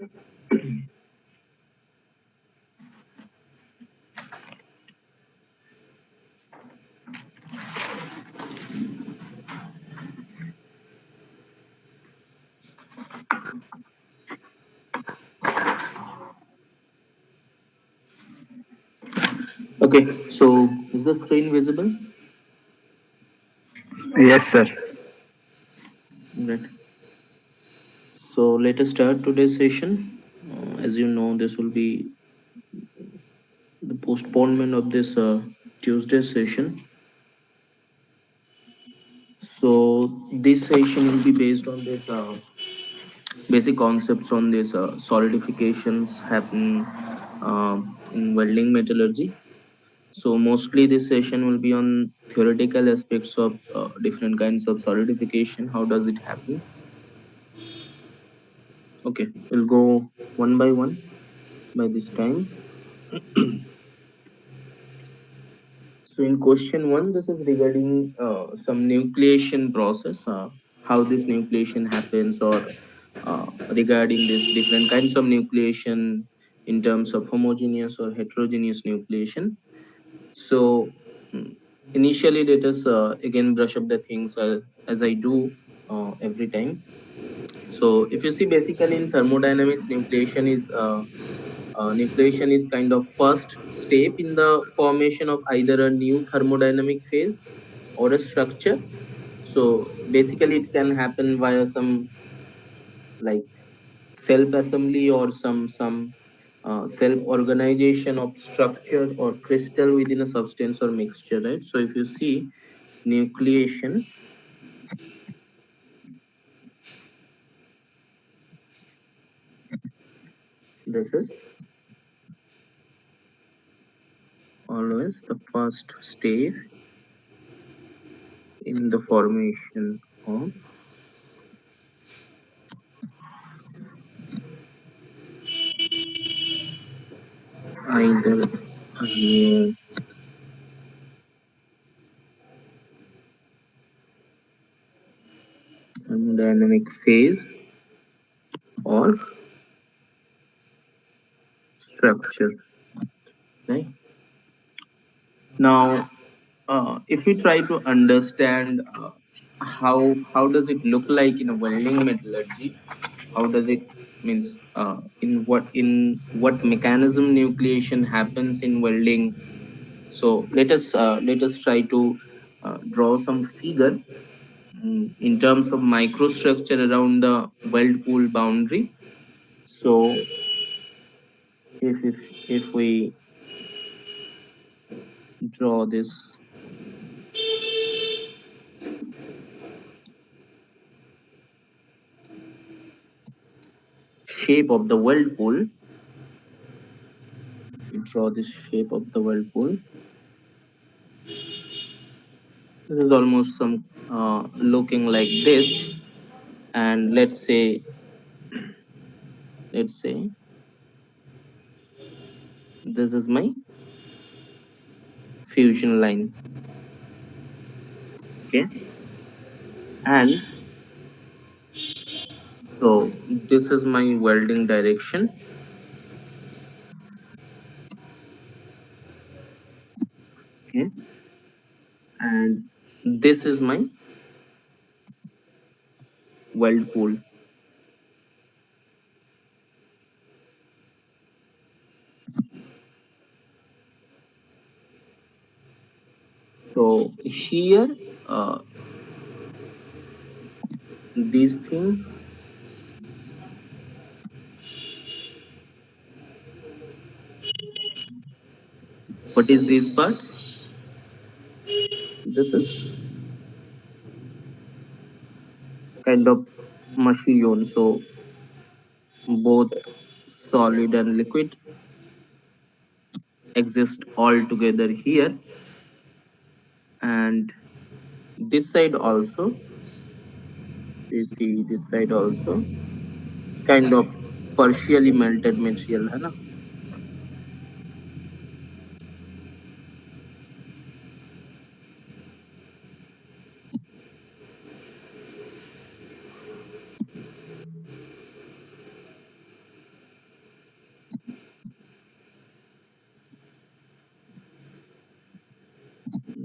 Okay, so is the screen visible? Yes, sir. Right. So let us start today's session. As you know, this will be the postponement of this Tuesday session. So this session will be based on this basic concepts on this solidifications happen in welding metallurgy. So mostly this session will be on theoretical aspects of different kinds of solidification. How does it happen? Okay, we'll go one by one by this time. So in question one, this is regarding some nucleation process, how this nucleation happens, or regarding this different kinds of nucleation in terms of homogeneous or heterogeneous nucleation. So initially, let us again brush up the things as I do every time. So if you see, basically in thermodynamics, nucleation is kind of first step in the formation of either a new thermodynamic phase or a structure. So basically, it can happen via some like self assembly or some self organization of structure or crystal within a substance or mixture, right? So if you see nucleation, this is always the first step in the formation of either a new thermodynamic phase or structure, right? Now, if we try to understand how does it look like in a welding metallurgy, how does it means in what mechanism nucleation happens in welding. So let us try to draw some figure in terms of microstructure around the weld pool boundary. So if we draw this shape of the weld pool, if we draw this shape of the weld pool, this is almost some looking like this. And let's say this is my fusion line. Okay, and so this is my welding direction. Okay, and this is my weld pool. So here, this thing, what is this part? This is kind of mushy zone. So both solid and liquid exist all together here, and this side also. You see this side also. It's kind of partially melted material, है ना?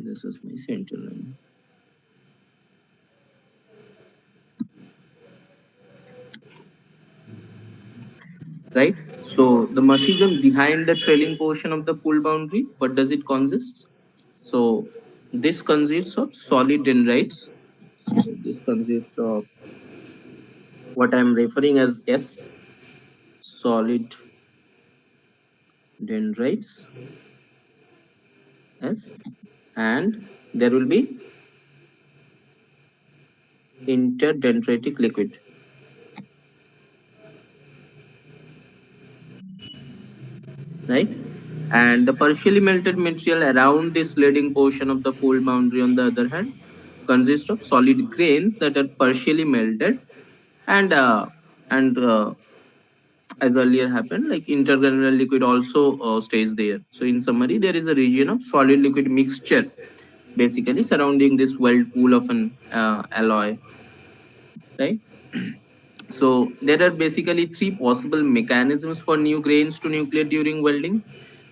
This is my center line, right? So the mechanism behind the trailing portion of the pool boundary, what does it consist? So this consists of solid dendrites. So this consists of what I'm referring as S, solid dendrites, S, and there will be interdendritic liquid, right? And the partially melted material around this leading portion of the pool boundary, on the other hand, consists of solid grains that are partially melted, and as earlier happened, like intergranular liquid also stays there. So in summary, there is a region of solid liquid mixture basically surrounding this weld pool of an alloy, right? So there are basically three possible mechanisms for new grains to nucleate during welding.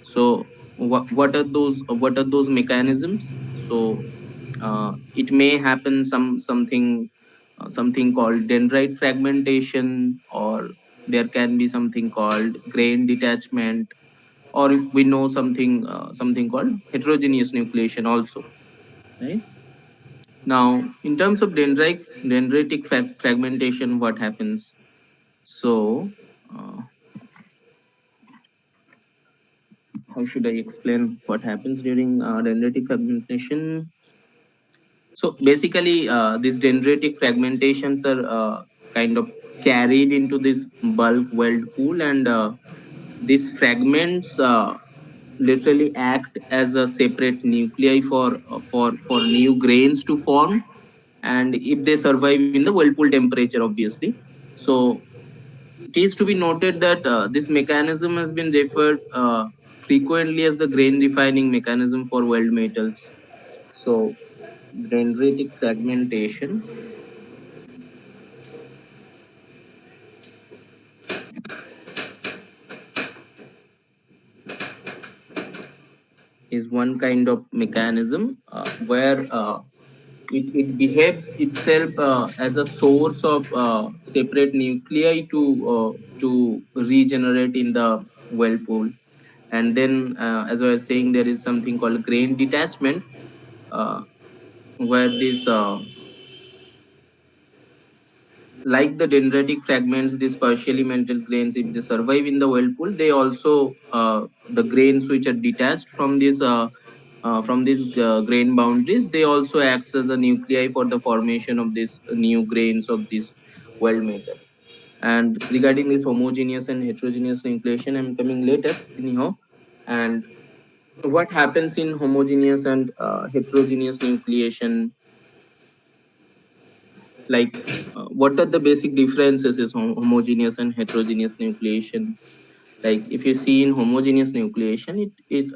So what are those? What are those mechanisms? So it may happen something called dendrite fragmentation, or there can be something called grain detachment, or if we know something called heterogeneous nucleation also, right? Now in terms of dendritic fragmentation, what happens? So uh, how should I explain what happens during dendritic fragmentation? So basically, these dendritic fragmentations are kind of carried into this bulk weld pool, and these fragments literally act as a separate nuclei for new grains to form, and if they survive in the whirlpool temperature, obviously. So it is to be noted that this mechanism has been referred frequently as the grain refining mechanism for weld metals. So dendritic fragmentation is one kind of mechanism where it behaves itself as a source of separate nuclei to regenerate in the whirlpool. And then, as I was saying, there is something called grain detachment, uh, where this like the dendritic fragments, these partially melted grains, if they survive in the whirlpool, they also the grains which are detached from these grain boundaries, they also acts as a nuclei for the formation of these new grains of this weld metal. And regarding this homogeneous and heterogeneous nucleation, I'm coming later anyhow. And what happens in homogeneous and heterogeneous nucleation, like what are the basic differences is homogeneous and heterogeneous nucleation? Like if you see in homogeneous nucleation, it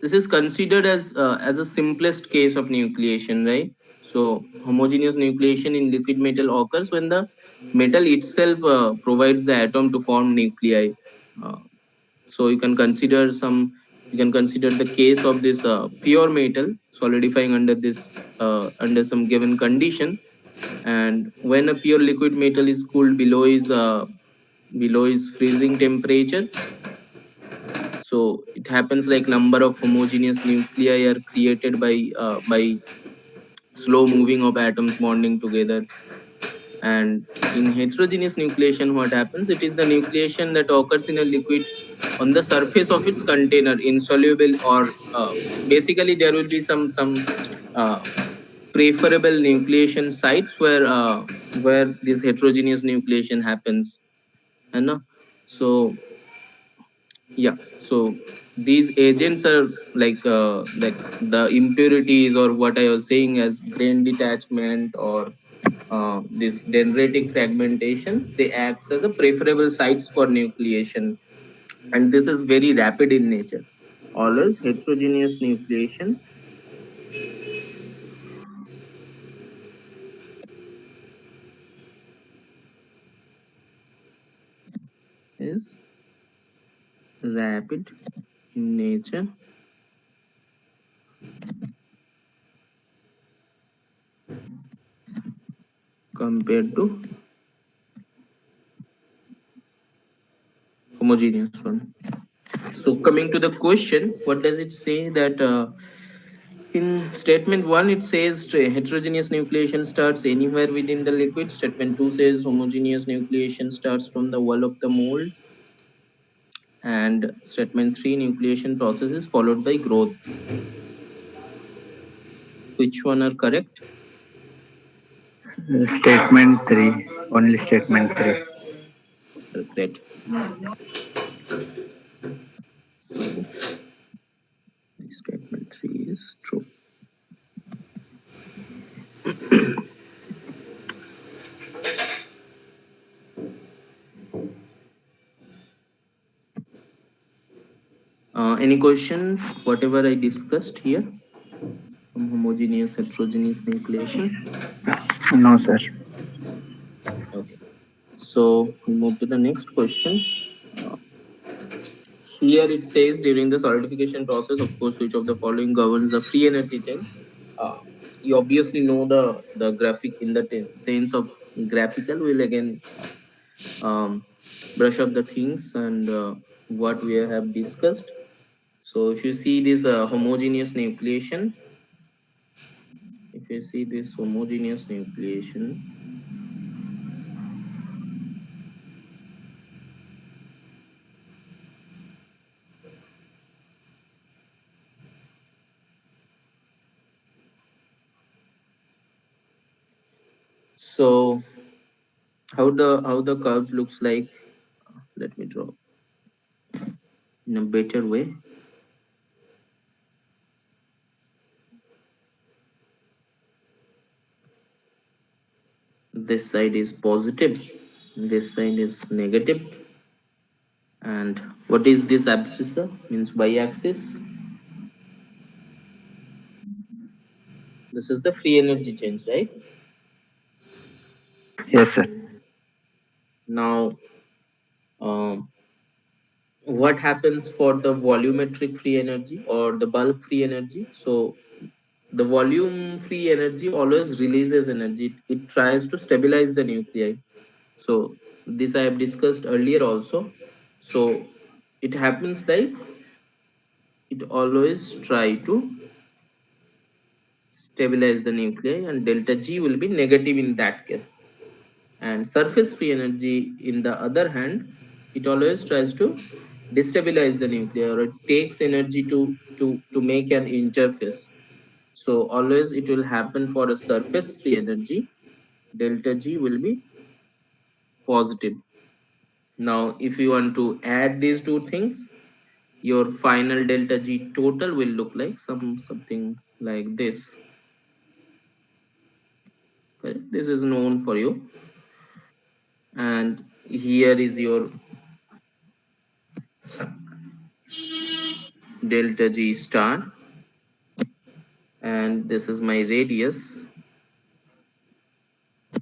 this is considered as a simplest case of nucleation, right? So homogeneous nucleation in liquid metal occurs when the metal itself provides the atom to form nuclei. uh, so you can consider the case of this pure metal solidifying under this under some given condition. And when a pure liquid metal is cooled below its freezing temperature, so it happens like number of homogeneous nuclei are created by slow moving of atoms bonding together. And in heterogeneous nucleation, what happens? It is the nucleation that occurs in a liquid on the surface of its container, insoluble, or basically there will be some uh, preferable nucleation sites where this heterogeneous nucleation happens. And so yeah, so these agents are like the impurities, or what I was saying as grain detachment, or these dendritic fragmentations, they act as a preferable sites for nucleation, and this is very rapid in nature. Always heterogeneous nucleation is rapid in nature, compared to homogeneous one. So coming to the question, what does it say that in statement 1 it says heterogeneous nucleation starts anywhere within the liquid. Statement 2 says homogeneous nucleation starts from the wall of the mold. And statement 3, nucleation process is followed by growth. Which one are correct? Statement 3. Only statement 3. Great. So statement 3 is true. Any question? Whatever I discussed here from homogeneous heterogeneous nucleation. No, sir. Okay. So we move to the next question. Uh, Here it says during the solidification process, of course, which of the following governs the free energy change? Uh, you obviously know the graphic in the sense of graphical. We'll again brush up the things and what we have discussed. So if you see this homogeneous nucleation, if you see this homogeneous nucleation, so how the curve looks like, let me draw in a better way. This side is positive, this side is negative. And what is this abscissa? Means y-axis. This is the free energy change, right? Yes, sir. Now, um, what happens for the volumetric free energy or the bulk free energy? So the volume free energy always releases energy. It tries to stabilize the nuclei. So this I have discussed earlier also. So it happens like it always try to stabilize the nuclei, and delta G will be negative in that case. And surface free energy, in the other hand, it always tries to destabilize the nuclei, or it takes energy to make an interface. So always it will happen for a surface free energy, delta G will be positive. Now if you want to add these two things, your final delta G total will look like something like this. Okay? This is known for you. And here is your delta G star, and this is my radius.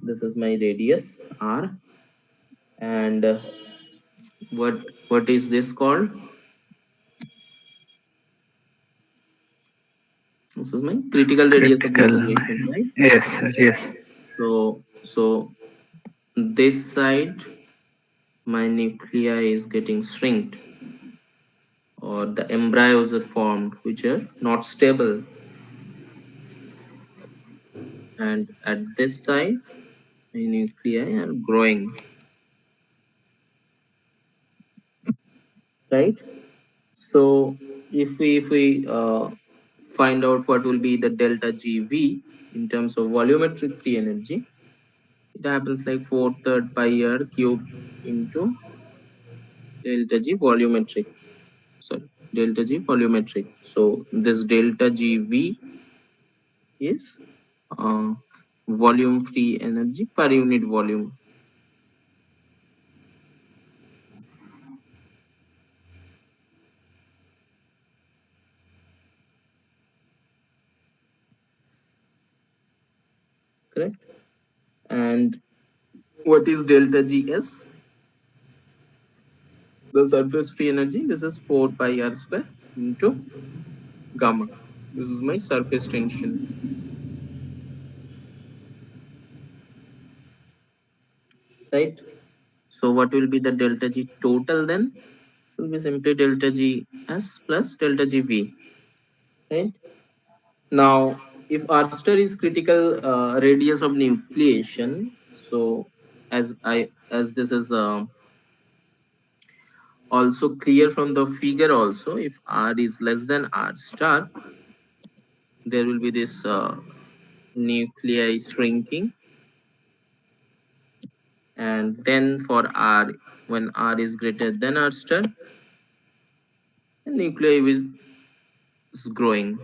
This is my radius r. And what is this called? This is my critical radius of Critical. nucleation, right? Yes, sir. Yes. So this side my nuclei is getting shrinked, or the embryos are formed which are not stable. And at this side my nuclei are growing, right? So if we find out what will be the delta GV in terms of volumetric free energy, it happens like 4/3 pi r cube into delta G volumetric. Sorry, delta G volumetric. So this delta GV is uh, volume free energy per unit volume, correct? And what is delta GS? The surface free energy. This is 4 pi r square into gamma. This is my surface tension. right? So what will be the delta G total then? So will be simply delta G S plus delta G V, right? Now, if R star is critical radius of nucleation, so as this is also clear from the figure also, if R is less than R star, there will be this nuclei shrinking, and then for R, when R is greater than R star, the nuclei is growing.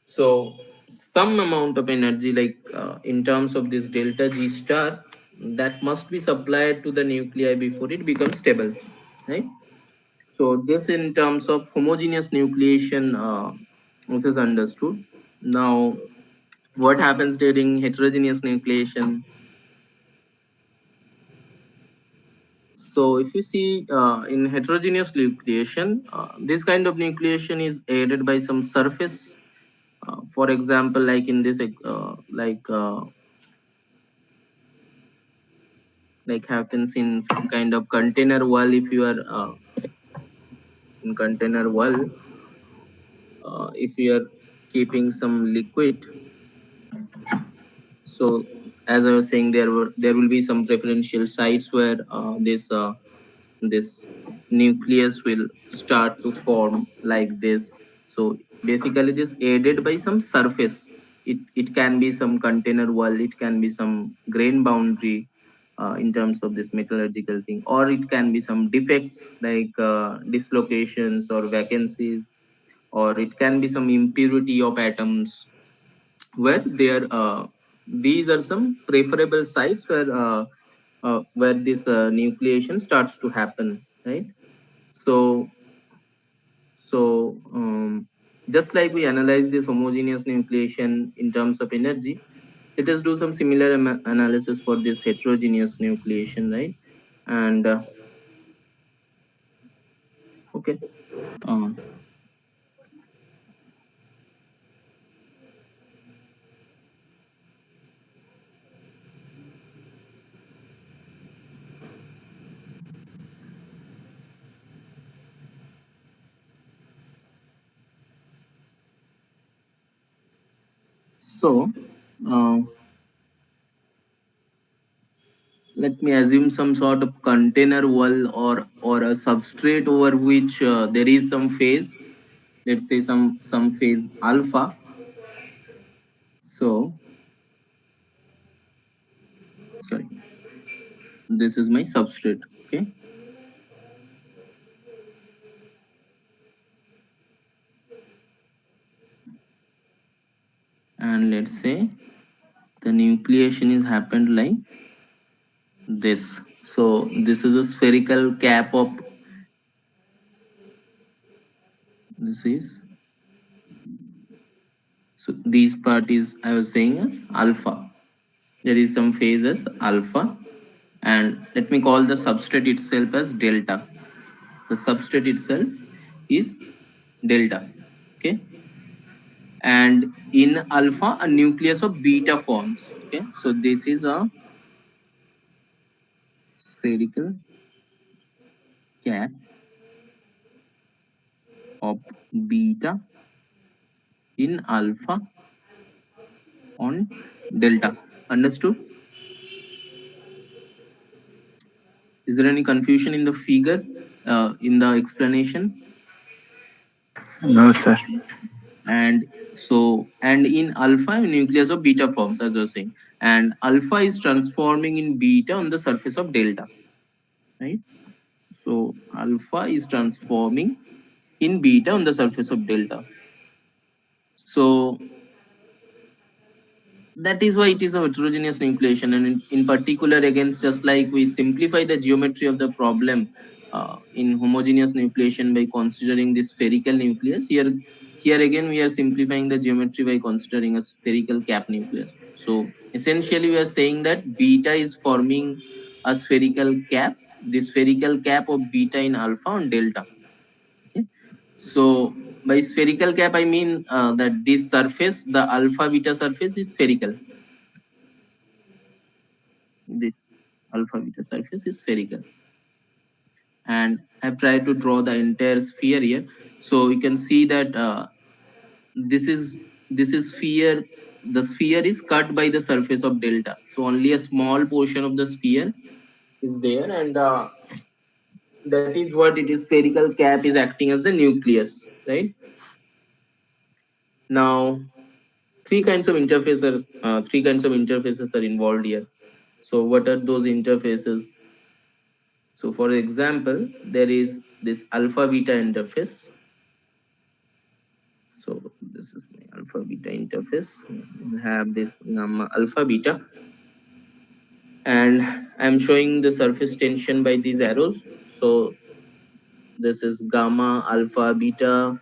So some amount of energy, like in terms of this delta G star, that must be supplied to the nuclei before it becomes stable, right? So this in terms of homogeneous nucleation, this is understood. Now, what happens during heterogeneous nucleation? So if you see in heterogeneous nucleation, this kind of nucleation is aided by some surface. For example, like in this, like happens in some kind of container wall. If you are in container wall, if you are keeping some liquid, so as I was saying, there will be some preferential sites where this nucleus will start to form like this. So basically this aided by some surface. It can be some container wall, it can be some grain boundary, in terms of this metallurgical thing, or it can be some defects like dislocations or vacancies, or it can be some impurity of atoms where there these are some preferable sites where this nucleation starts to happen, right? So so just like we analyze this homogeneous nucleation in terms of energy, let us do some similar analysis for this heterogeneous nucleation, right? And okay. uh, so uh, let me assume some sort of container wall or a substrate over which there is some phase, let's say some phase alpha. So sorry, this is my substrate, okay? And let's say the nucleation is happened like this. So this is a spherical cap of, this is, so these part is I was saying as alpha. There is some phase as alpha, and let me call the substrate itself as delta. The substrate itself is delta, okay? And in alpha a nucleus of beta forms, okay? So this is a spherical cap of beta in alpha on delta. Understood? Is there any confusion in the figure, in the explanation? No, sir. And so, and in alpha nucleus of beta forms, as I was saying, and alpha is transforming in beta on the surface of delta, right? So alpha is transforming in beta on the surface of delta. So that is why it is a heterogeneous nucleation, and in particular, against just like we simplify the geometry of the problem in homogeneous nucleation by considering this spherical nucleus, here again we are simplifying the geometry by considering a spherical cap nucleus. So essentially we are saying that beta is forming a spherical cap, the spherical cap of beta in alpha on delta, okay? So by spherical cap I mean that this surface, the alpha beta surface, is spherical, This alpha beta surface is spherical, and I've tried to draw the entire sphere here. So you can see that this is sphere. The sphere is cut by the surface of delta, so only a small portion of the sphere is there, and that is what it is. Spherical cap is acting as the nucleus, right? Now three kinds of interfaces are involved here. So what are those interfaces? So for example, there is this alpha beta interface. So this is my alpha beta interface. We have this gamma alpha beta, and I'm showing the surface tension by these arrows. So this is gamma alpha beta.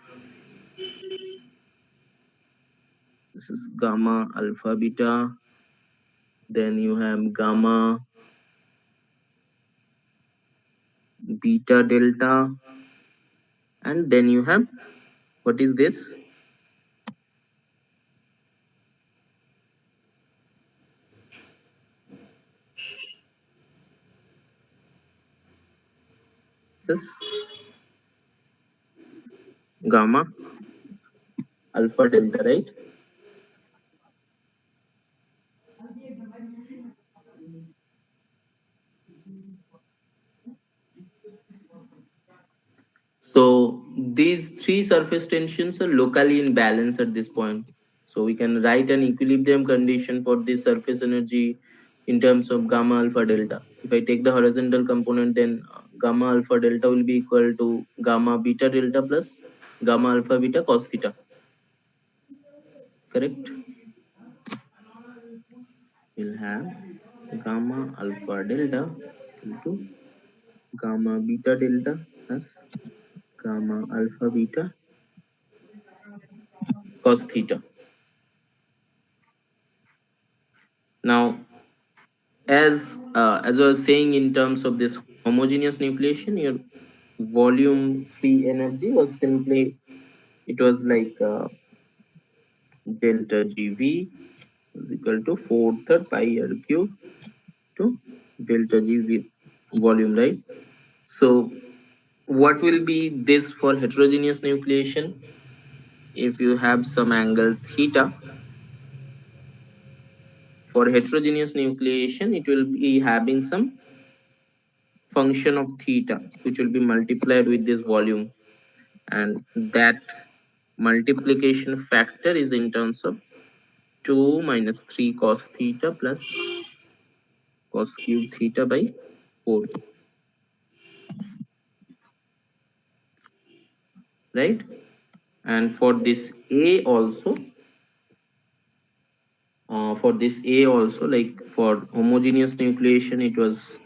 This is gamma alpha beta. Then you have gamma beta delta, and then you have, what is this? This is gamma alpha delta, right? So these three surface tensions are locally in balance at this point. So we can write an equilibrium condition for this surface energy in terms of gamma alpha delta. If I take the horizontal component, then gamma alpha delta will be equal to gamma beta delta plus gamma alpha beta cos theta. Correct? We'll have gamma alpha delta into gamma beta delta plus gamma alpha beta cos theta. Now, as I was saying, in terms of this homogeneous nucleation, your volume free energy was simply, it was like delta GV is equal to 4 third pi r cube to delta GV volume, right? So what will be this for heterogeneous nucleation? If you have some angle theta, for heterogeneous nucleation it will be having some function of theta which will be multiplied with this volume, and that multiplication factor is in terms of 2 minus 3 cos theta plus cos cube theta by 4, right? And for this a also, like for homogeneous nucleation, it was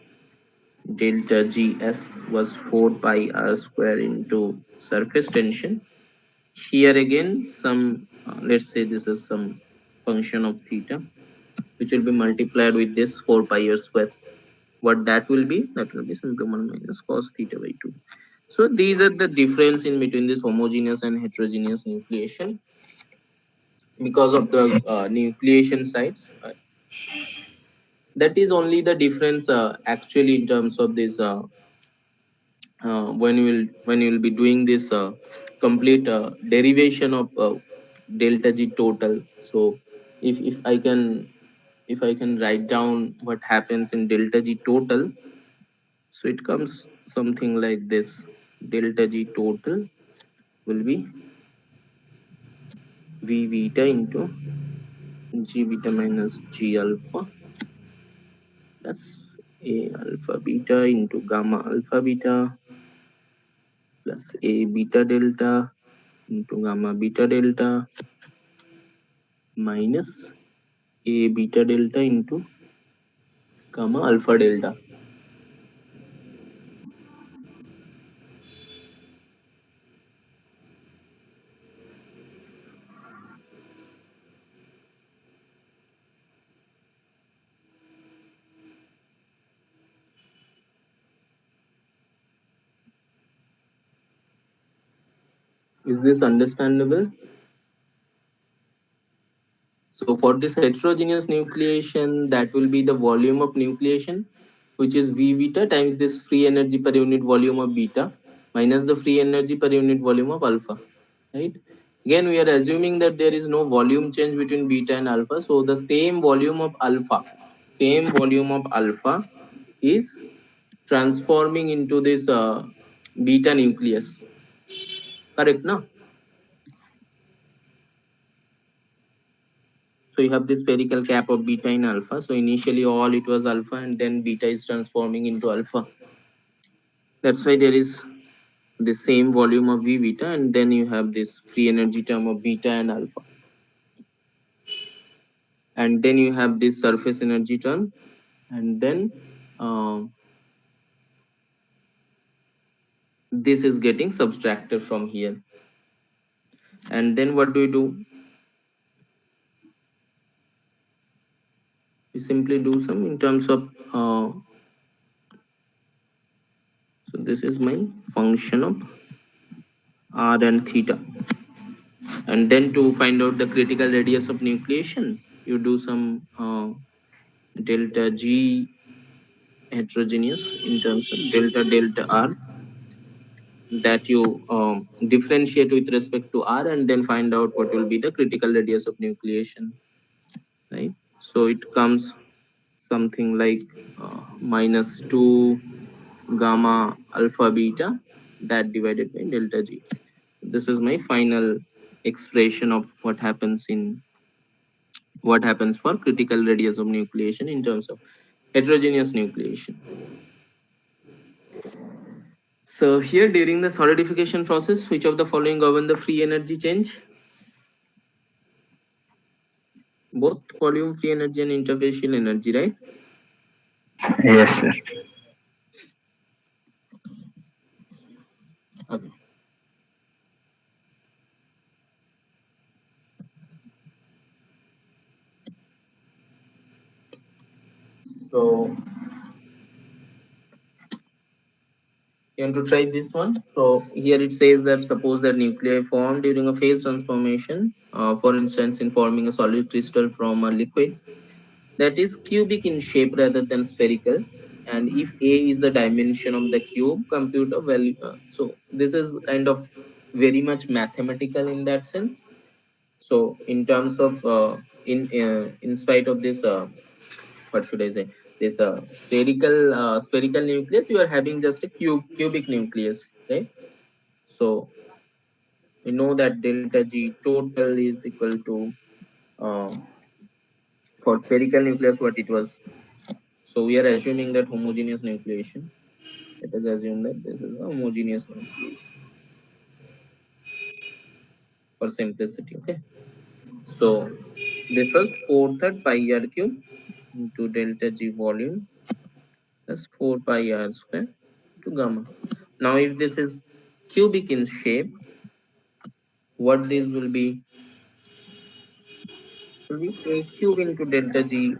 delta gs was 4 pi r square into surface tension. Here again, some let's say this is some function of theta which will be multiplied with this 4 pi r square. What that will be? That will be simply 1 minus cos theta by 2. So these are the difference in between this homogeneous and heterogeneous nucleation because of the nucleation sites. That is only the difference actually in terms of this when you will be doing this complete derivation of delta G total. So if I can write down what happens in delta G total, so it comes something like this. Delta G total will be V beta into G beta minus G alpha plus A alpha beta into gamma alpha beta plus A beta delta into gamma beta delta minus A beta delta into gamma alpha delta. Is this understandable? So For this heterogeneous nucleation, that will be the volume of nucleation, which is V beta times this free energy per unit volume of beta minus the free energy per unit volume of alpha, right? Again, we are assuming that there is no volume change between beta and alpha. So the same volume of alpha is transforming into this beta nucleus. Correct, no? So you have this spherical cap of beta in alpha. So initially all it was alpha and then beta is transforming into alpha. That's why there is the same volume of V beta and then you have this free energy term of beta and alpha. And then you have this surface energy term and then this is getting subtracted from here. And then what do we do? We simply do some in terms of so this is my function of r and theta. And then to find out the critical radius of nucleation, you do some delta G heterogeneous in terms of delta delta R that you differentiate with respect to R and then find out what will be the critical radius of nucleation, right? So it comes something like minus 2 gamma alpha beta that divided by delta G. This is my final expression of what happens for critical radius of nucleation in terms of heterogeneous nucleation. So here during the solidification process, which of the following govern the free energy change? Both volume free energy and interfacial energy, right? Yes, sir. Okay. So you want to try this one? So here it says that suppose that nuclei formed during a phase transformation, for instance, in forming a solid crystal from a liquid that is cubic in shape rather than spherical. And if A is the dimension of the cube, compute a value. So this is kind of very much mathematical in that sense. So in terms of in spite of this what should I say, this spherical nucleus, you are having just a cubic nucleus, right? So we know that delta G total is equal to uh, for spherical nucleus what it was. So we are assuming that homogeneous nucleation. Let us assume that this is a homogeneous nucleation for simplicity. Okay. So this was 4 third pi r cube into delta G volume plus 4 pi r square to gamma. Now if this is cubic in shape, what this will be a cube into delta G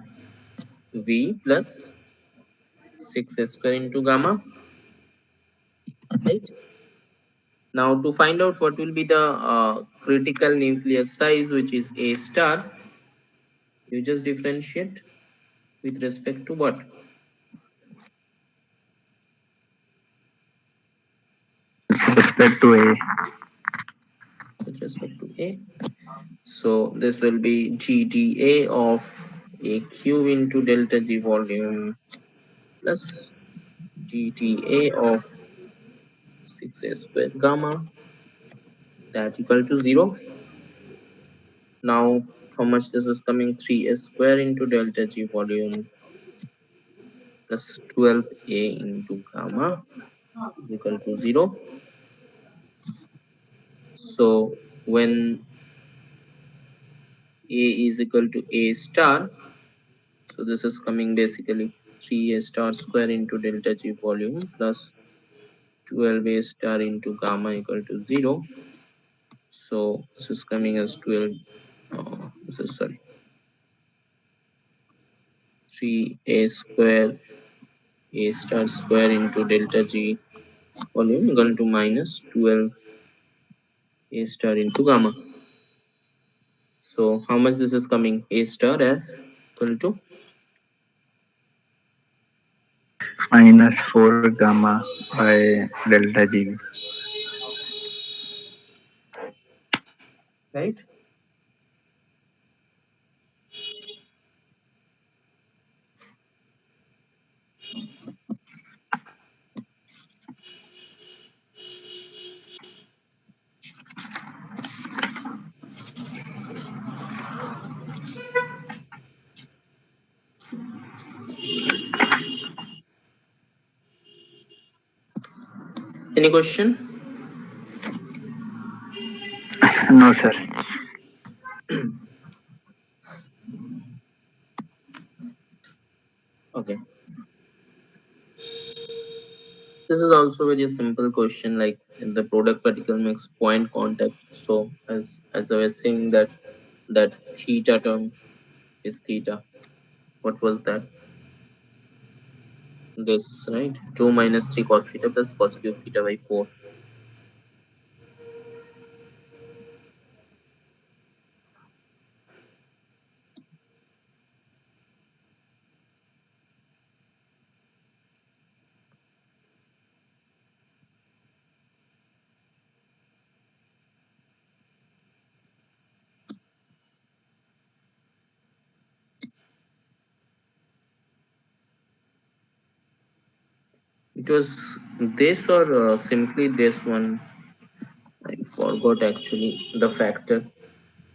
V plus 6 square into gamma, right? Now to find out what will be the critical nucleus size, which is A star, you just differentiate with respect to what? With respect to A. With respect to A. So this will be GDA of a cube into delta G volume plus GTA of 6 square gamma that equal to 0. Now how much this is coming? 3 square into delta G volume plus 12A into gamma is equal to 0. So when A is equal to A star, so this is coming basically 3A star square into delta G volume plus 12A star into gamma equal to 0. So this is coming as 12, this is sorry, 3A square A star square into delta G volume equal to minus 12A star into gamma. So how much this is coming? A star as equal to, minus 4 gamma by delta GV. right? Any question? No, sir. Okay. This is also very simple question, like in the product particle makes point contact. So as I was saying that theta term is theta. What was that? This, right? 2 minus 3 cos theta plus cos cube theta by 4. It was this or simply this one. I forgot actually the factor.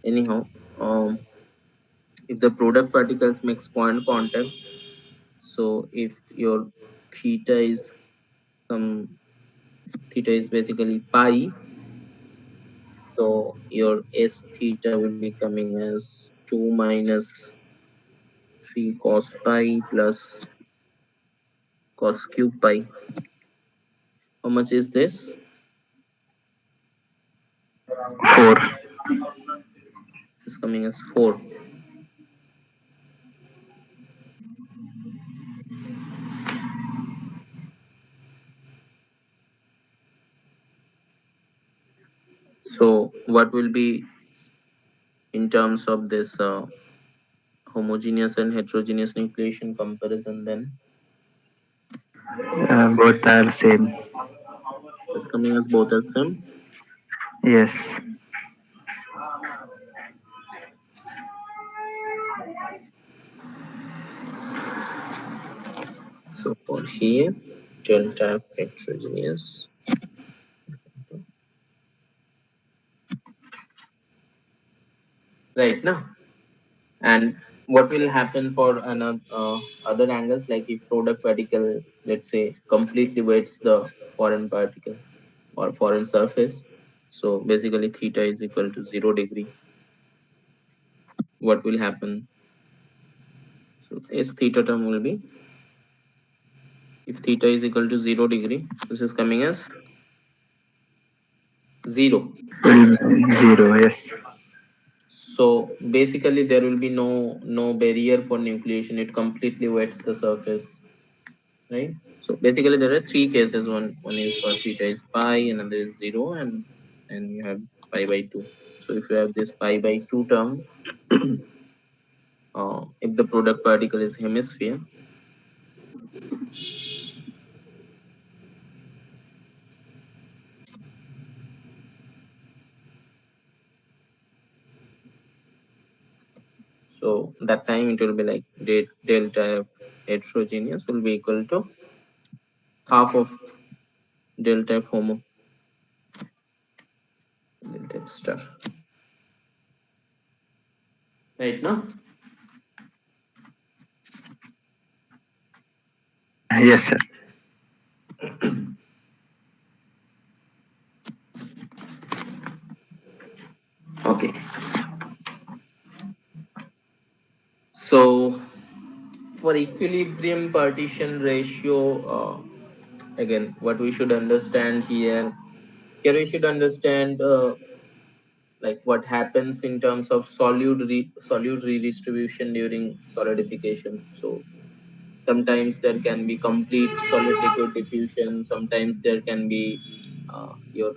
Anyhow, if the product particles makes point contact, so if your theta is some theta is basically pi, so your s theta will be coming as 2 minus 3 cos pi plus cos cube pi. How much is this? 4. This is coming as 4. So what will be in terms of this homogeneous and heterogeneous nucleation comparison then? Both are same. It's coming as both as same. Yes. So for here, delta heterogeneous. Right now. And what will happen for another other angles, like if product particle, let's say, completely weights the foreign particle or foreign surface, so basically theta is equal to 0 degree. What will happen? So s theta term will be, if theta is equal to 0 degree, this is coming as 0. Will be 0. Yes. So basically there will be no barrier for nucleation. It completely wets the surface, right? So basically there are three cases. One is for theta is pi, another is 0, and you have pi by 2. So if you have this pi by 2 term, if the product particle is hemisphere, so that time it will be like delta F heterogeneous will be equal to half of delta F homo, delta F star. Right now? Yes, sir. Okay. So for equilibrium partition ratio, again, what we should understand here we should understand like what happens in terms of solute redistribution during solidification. So sometimes there can be complete solid liquid diffusion, sometimes there can be your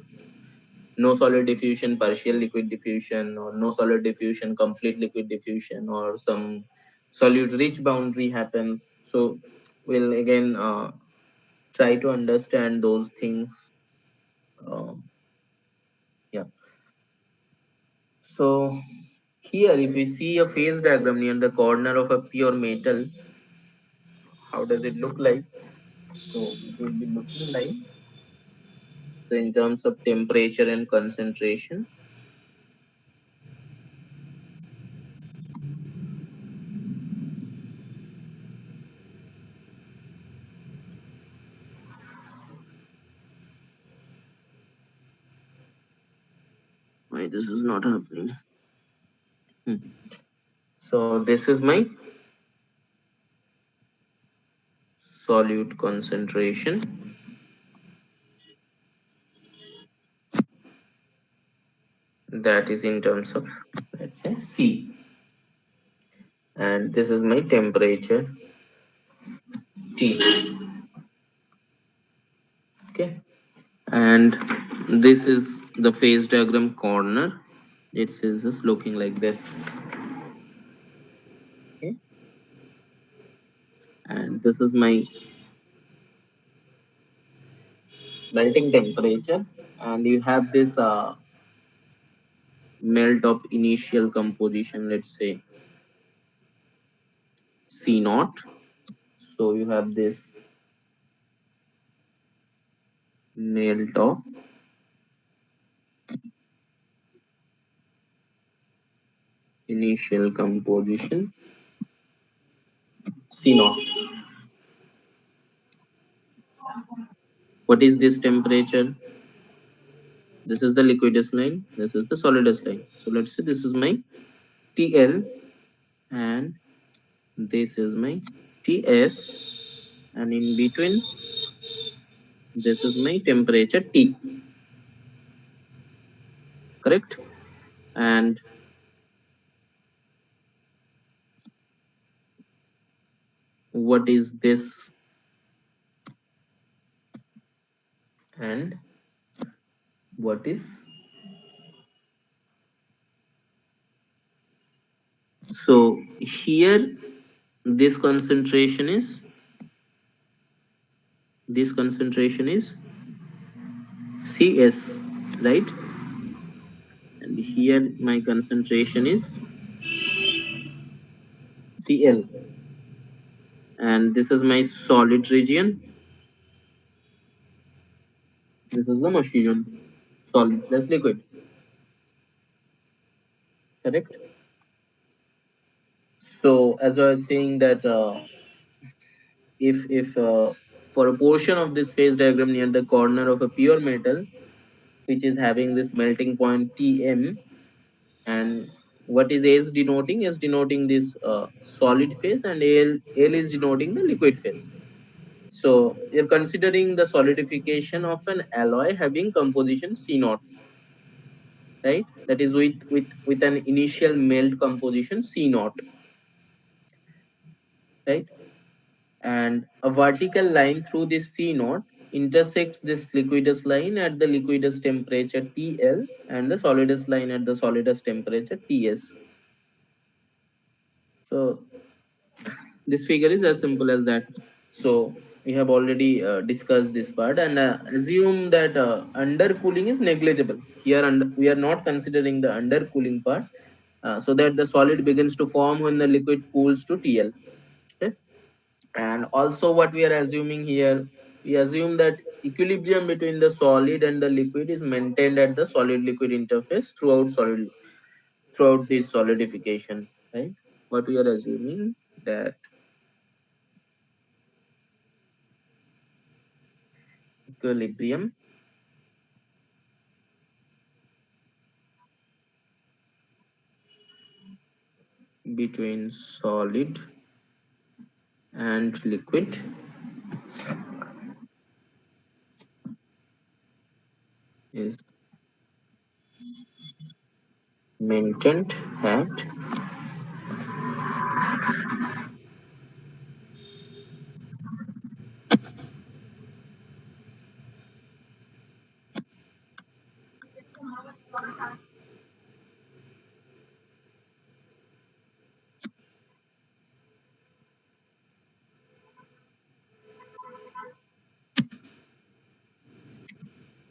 no solid diffusion, partial liquid diffusion, or no solid diffusion, complete liquid diffusion, or some solute rich boundary happens. So we'll again try to understand those things. Um, yeah. So here, if we see a phase diagram near the corner of a pure metal, how does it look like? So it will be looking like, so in terms of temperature and concentration. Why this is not happening? Hmm. So this is my solute concentration, that is in terms of, let's say, C, and this is my temperature T. Okay, and this is the phase diagram corner. It is just looking like this. Okay, and this is my melting temperature, and you have this melt of initial composition, let's say C naught. So you have this melt of initial composition C naught. What is this temperature? This is the liquidus line, this is the solidus line. So let's say this is my TL, and this is my TS, and in between this is my temperature T, correct? And what is this, and what is, so here this concentration is, this concentration is CS, right? And here my concentration is CL, and this is my solid region, this is the machine, solid plus liquid, correct? So as I was saying that if for a portion of this phase diagram near the corner of a pure metal, which is having this melting point Tm, and what is A is denoting, is denoting this solid phase, and L is denoting the liquid phase. So you're considering the solidification of an alloy having composition C naught, right? That is with an initial melt composition C naught, right? And a vertical line through this C naught intersects this liquidus line at the liquidus temperature TL and the solidus line at the solidus temperature TS. So this figure is as simple as that. So we have already discussed this part, and assume that undercooling is negligible. Here we are not considering the undercooling part, so that the solid begins to form when the liquid cools to TL. Okay? And also what we are assuming here, we assume that equilibrium between the solid and the liquid is maintained at the solid liquid interface throughout this solidification, right? What we are assuming, that equilibrium between solid and liquid is maintained at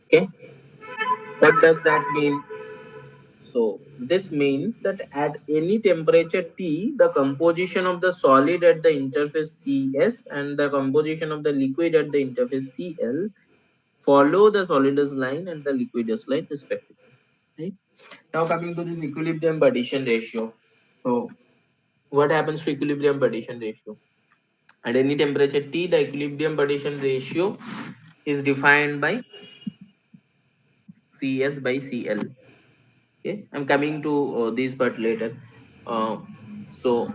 Okay, what does that mean? So this means that at any temperature T, the composition of the solid at the interface Cs and the composition of the liquid at the interface Cl follow the solidus line and the liquidus line respectively. Right? Now coming to this equilibrium partition ratio. So what happens to equilibrium partition ratio? At any temperature T, the equilibrium partition ratio is defined by Cs by Cl. Okay, I'm coming to this part later. Uh, so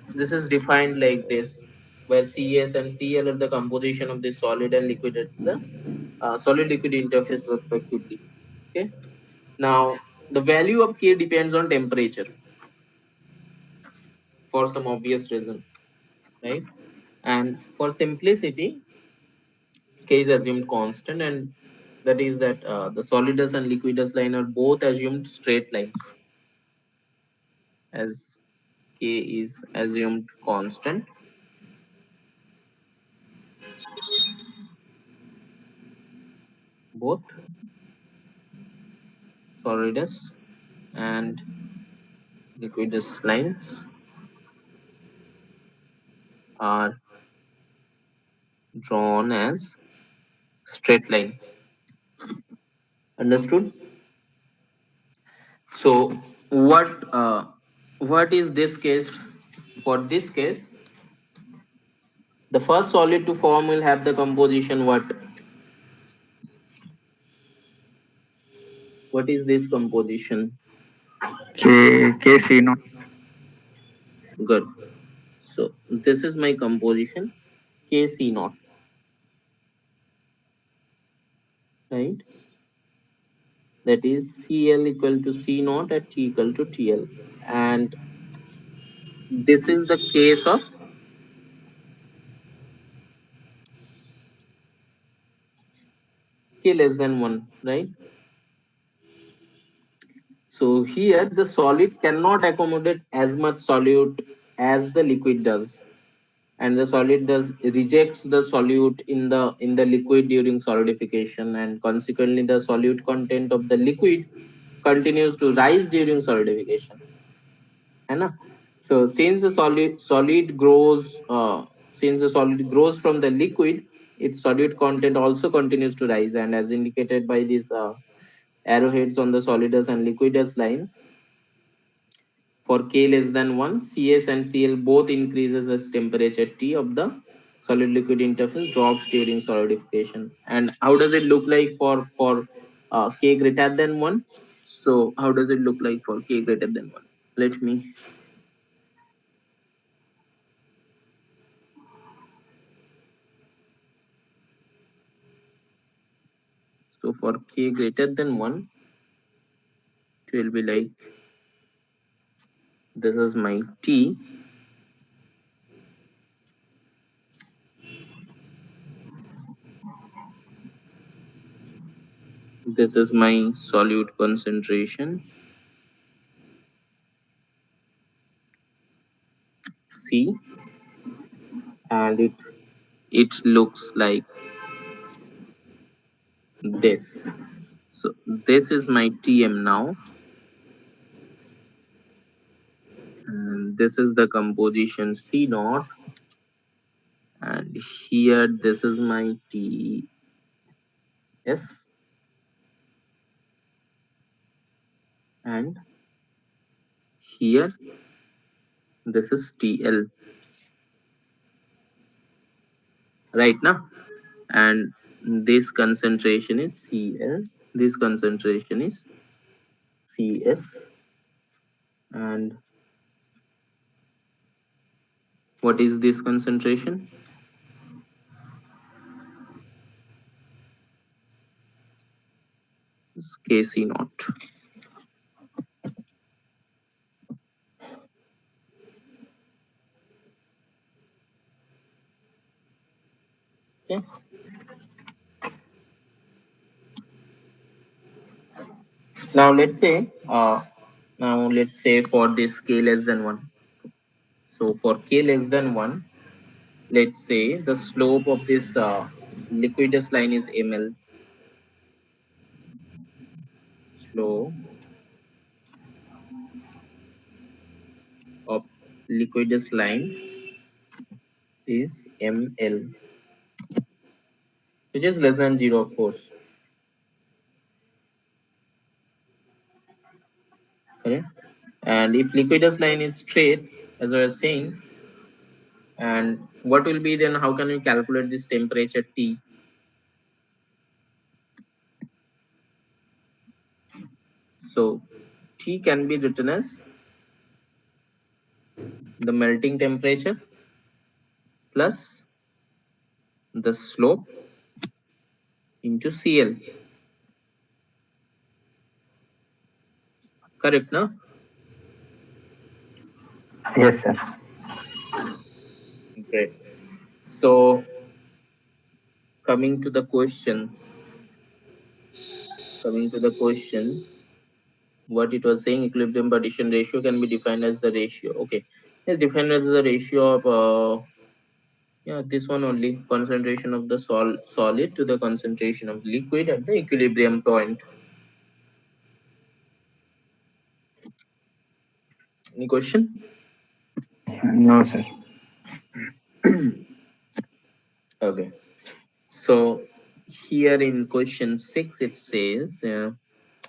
this is defined like this, where Cs and Cl are the composition of the solid and liquid at the solid liquid interface respectively. Okay. Now the value of K depends on temperature for some obvious reason, right? And for simplicity, K is assumed constant, and that is that the solidus and liquidus line are both assumed straight lines, as K is assumed constant. Both solidus and liquidus lines are drawn as straight line. Understood? So what is this case? For this case, the first solid to form will have the composition what? What is this composition? K C naught. Good. So this is my composition Kc naught, right? That is Cl equal to C naught at T equal to Tl. And this is the case of K less than 1, right? So here the solid cannot accommodate as much solute as the liquid does, and the solid does rejects the solute in the liquid during solidification, and consequently the solute content of the liquid continues to rise during solidification. है ना? So since the solid grows from the liquid, its solute content also continues to rise, and as indicated by these arrowheads on the solidus and liquidus lines, for K less than 1, Cs and Cl both increases as temperature T of the solid liquid interface drops during solidification. And how does it look like for K greater than 1? So how does it look like for K greater than 1? Let me. So for K greater than 1, it will be like this is my T, this is my solute concentration C, and it looks like this. So this is my Tm now, and this is the composition C naught, and here this is my Ts, and here this is Tl, right now. And this concentration is Cl, this concentration is Cs, and what is this concentration? It's Kc naught. Okay. Now let's say for this K less than 1. So for K less than 1, let's say the slope of this liquidus line is ml, flow of liquidus line is ml, which is less than 0 of course. Correct. And if liquidus line is straight, as I was saying, and what will be then, how can we calculate this temperature T? So T can be written as the melting temperature plus the slope into Cl. Correct, no? Yes, sir. Great. So coming to the question, coming to the question, what it was saying, equilibrium partition ratio can be defined as the ratio. Okay, it's defined as the ratio of yeah, this one only, concentration of the solid to the concentration of liquid at the equilibrium point. Any question? No, sir. Okay. So here in question 6 it says,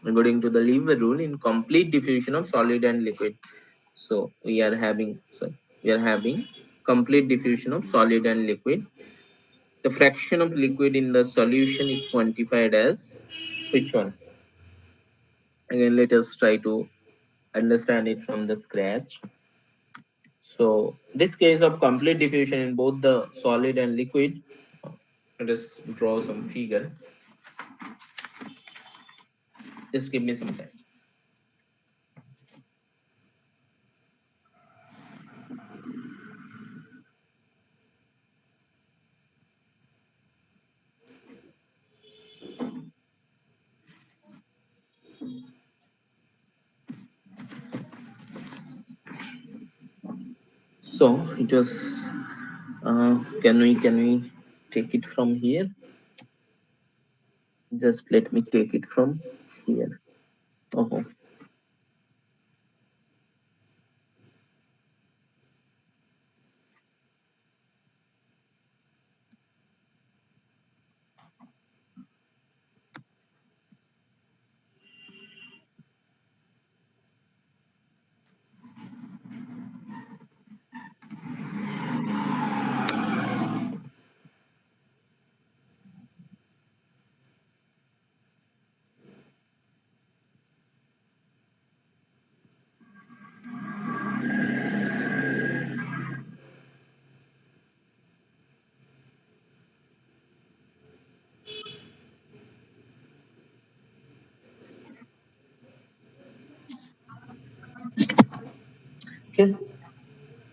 according to the lever rule, in complete diffusion of solid and liquid. So we are having complete diffusion of solid and liquid. The fraction of liquid in the solution is quantified as which one? Again, let us try to understand it from the scratch. So this case of complete diffusion in both the solid and liquid, let us draw some figure. Just give me some time. So it was can we take it from here? Just let me take it from here. Oh, okay.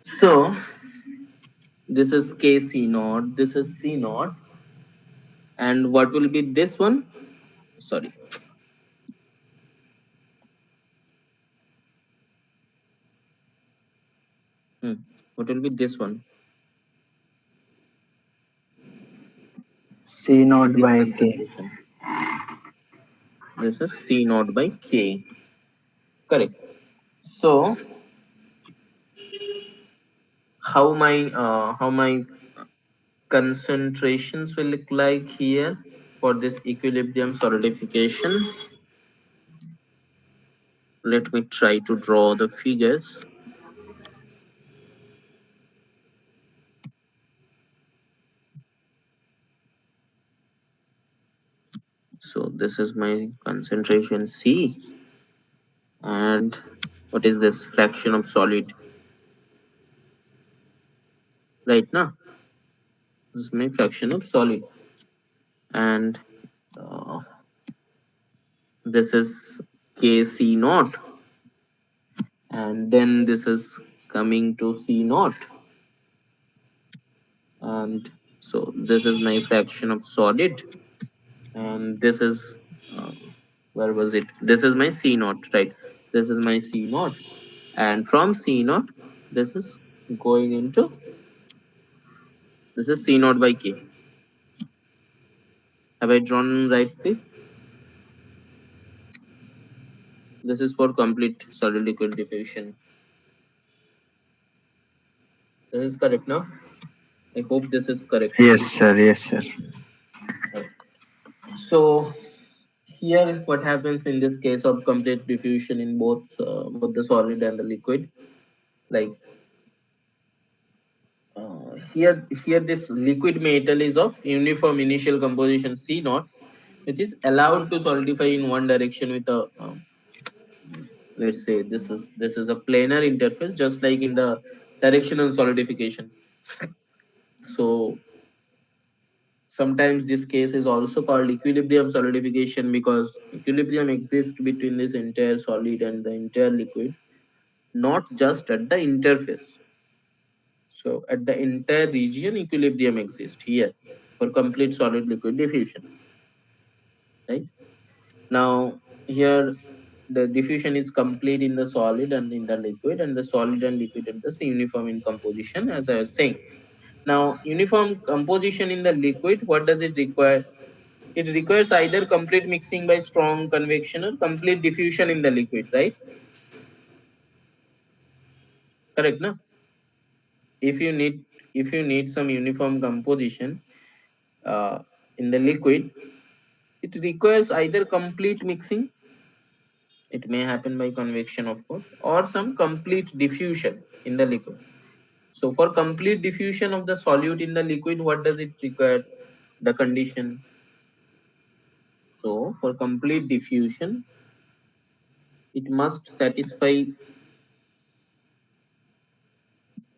So this is KC naught. This is C naught. And what will be this one? Sorry. Hmm. What will be this one? C naught This by K. concentration. This is C naught by K. Correct. So how my concentrations will look like here for this equilibrium solidification? Let me try to draw the figures. So this is my concentration C, and what is this fraction of solid? Right now, this is my fraction of solid, and uh, this is Kc naught, and then this is coming to C naught, and so this is my fraction of solid, and this is uh, where was it? This is my C naught, right? This is my C naught, and from C naught, this is going into, this is C naught by K. Have I drawn rightly? This is for complete solid liquid diffusion. This is correct now. I hope this is correct. Yes, sir. Yes, sir. So here, what happens in this case of complete diffusion in both the solid and the liquid? Like here this liquid metal is of uniform initial composition C naught, which is allowed to solidify in one direction with a let's say this is a planar interface, just like in the directional solidification. So sometimes this case is also called equilibrium solidification because equilibrium exists between this entire solid and the entire liquid, not just at the interface. So at the entire region, equilibrium exists here for complete solid liquid diffusion. Right now, here the diffusion is complete in the solid and in the liquid, and the solid and liquid are the same uniform in composition, as I was saying. Now, uniform composition in the liquid, what does it require? It requires either complete mixing by strong convection or complete diffusion in the liquid, right? Correct, no? If you need if you need some uniform composition uh, in the liquid, it requires either complete mixing, it may happen by convection, of course, or some complete diffusion in the liquid. So, for complete diffusion of the solute in the liquid, what does it require? The condition. So, for complete diffusion, it must satisfy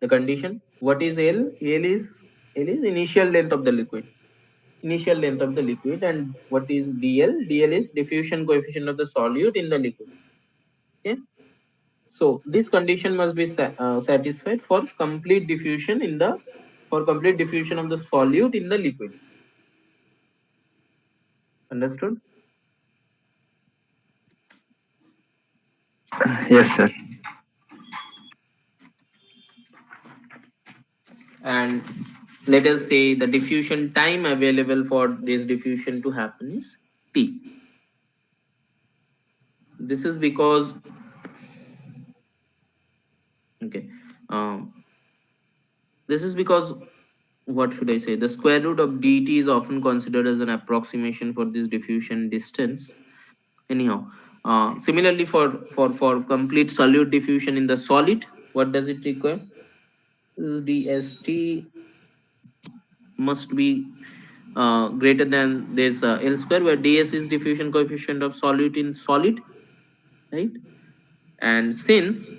the condition. What is L? L is initial length of the liquid. Initial length of the liquid, and what is DL? DL is diffusion coefficient of the solute in the liquid. Okay. So this condition must be satisfied for complete diffusion of the solute in the liquid. Understood? Yes, sir. And let us say the diffusion time available for this diffusion to happen is T. This is because okay. Um, this is because what should I say? The square root of dt is often considered as an approximation for this diffusion distance. Anyhow, similarly for complete solute diffusion in the solid, what does it require? Dst must be greater than this L square, where ds is diffusion coefficient of solute in solid, right? And since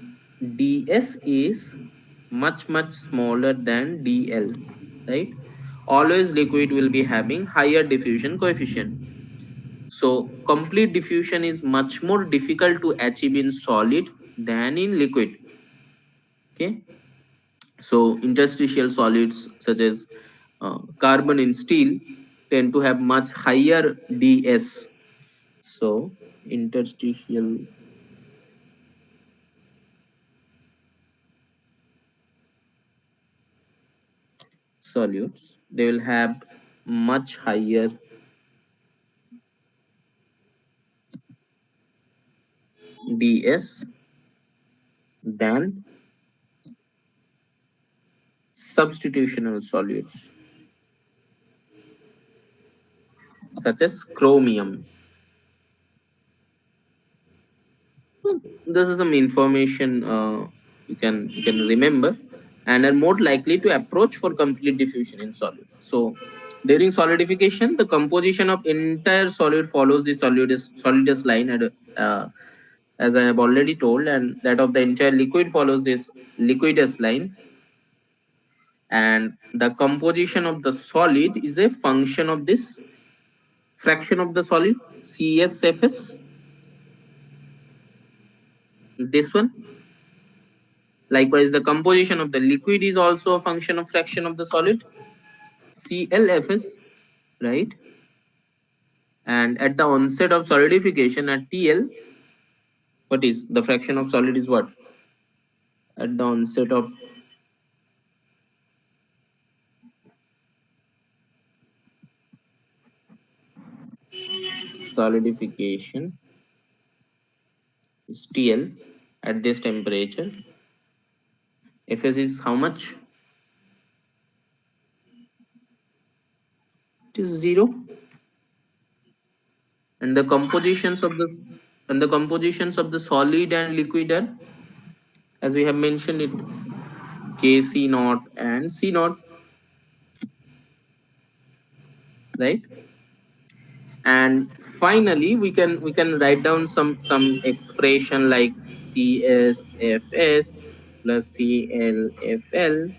ds is much smaller than dl, right? Always liquid will be having higher diffusion coefficient. So complete diffusion is much more difficult to achieve in solid than in liquid. Okay. So interstitial solids such as carbon in steel tend to have much higher ds. So interstitial solutes, they will have much higher ds than substitutional solutes such as chromium. This is some information you can remember, and are more likely to approach for complete diffusion in solid. So during solidification, the composition of entire solid follows the solidus line, and as I have already told, and that of the entire liquid follows this liquidus line. And the composition of the solid is a function of this fraction of the solid, CSFS, this one. Likewise, the composition of the liquid is also a function of fraction of the solid, CLFS, right? And at the onset of solidification at TL, what is the fraction of solid is what? At the onset of solidification, is TL at this temperature. Fs is how much? It is 0. And the compositions of the solid and liquid are, as we have mentioned it, Kc naught and C naught, right? And finally we can write down some expression like CSFS plus CLFL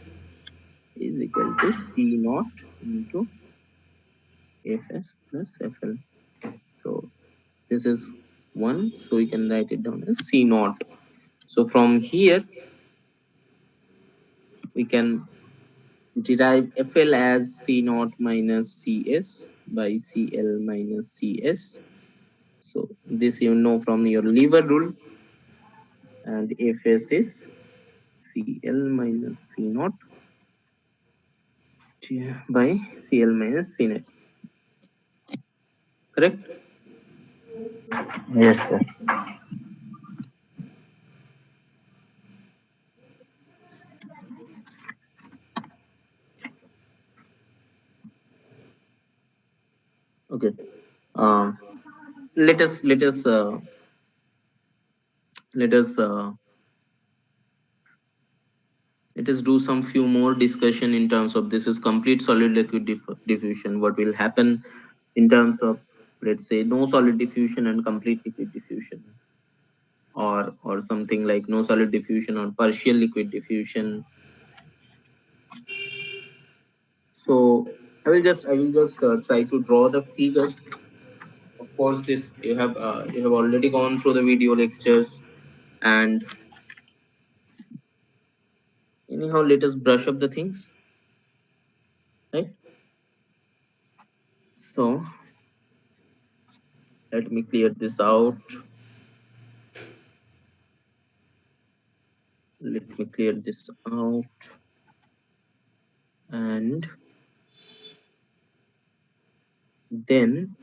is equal to C naught into Fs plus Fl. So this is 1, so we can write it down as C naught. So from here we can derive Fl as C naught minus Cs by Cl minus Cs. So this you know from your lever rule, and Fs is Cl minus C naught by Cl minus Cnex. Correct? Yes, sir. Okay. Um, let us let us do some few more discussion in terms of this is complete solid liquid diffusion. What will happen in terms of, let's say, no solid diffusion and complete liquid diffusion, or something like no solid diffusion or partial liquid diffusion. So I will just try to draw the figures. Of course, this you have already gone through the video lectures, and anyhow, let us brush up the things, right? So let me clear this out. Let me clear this out, and then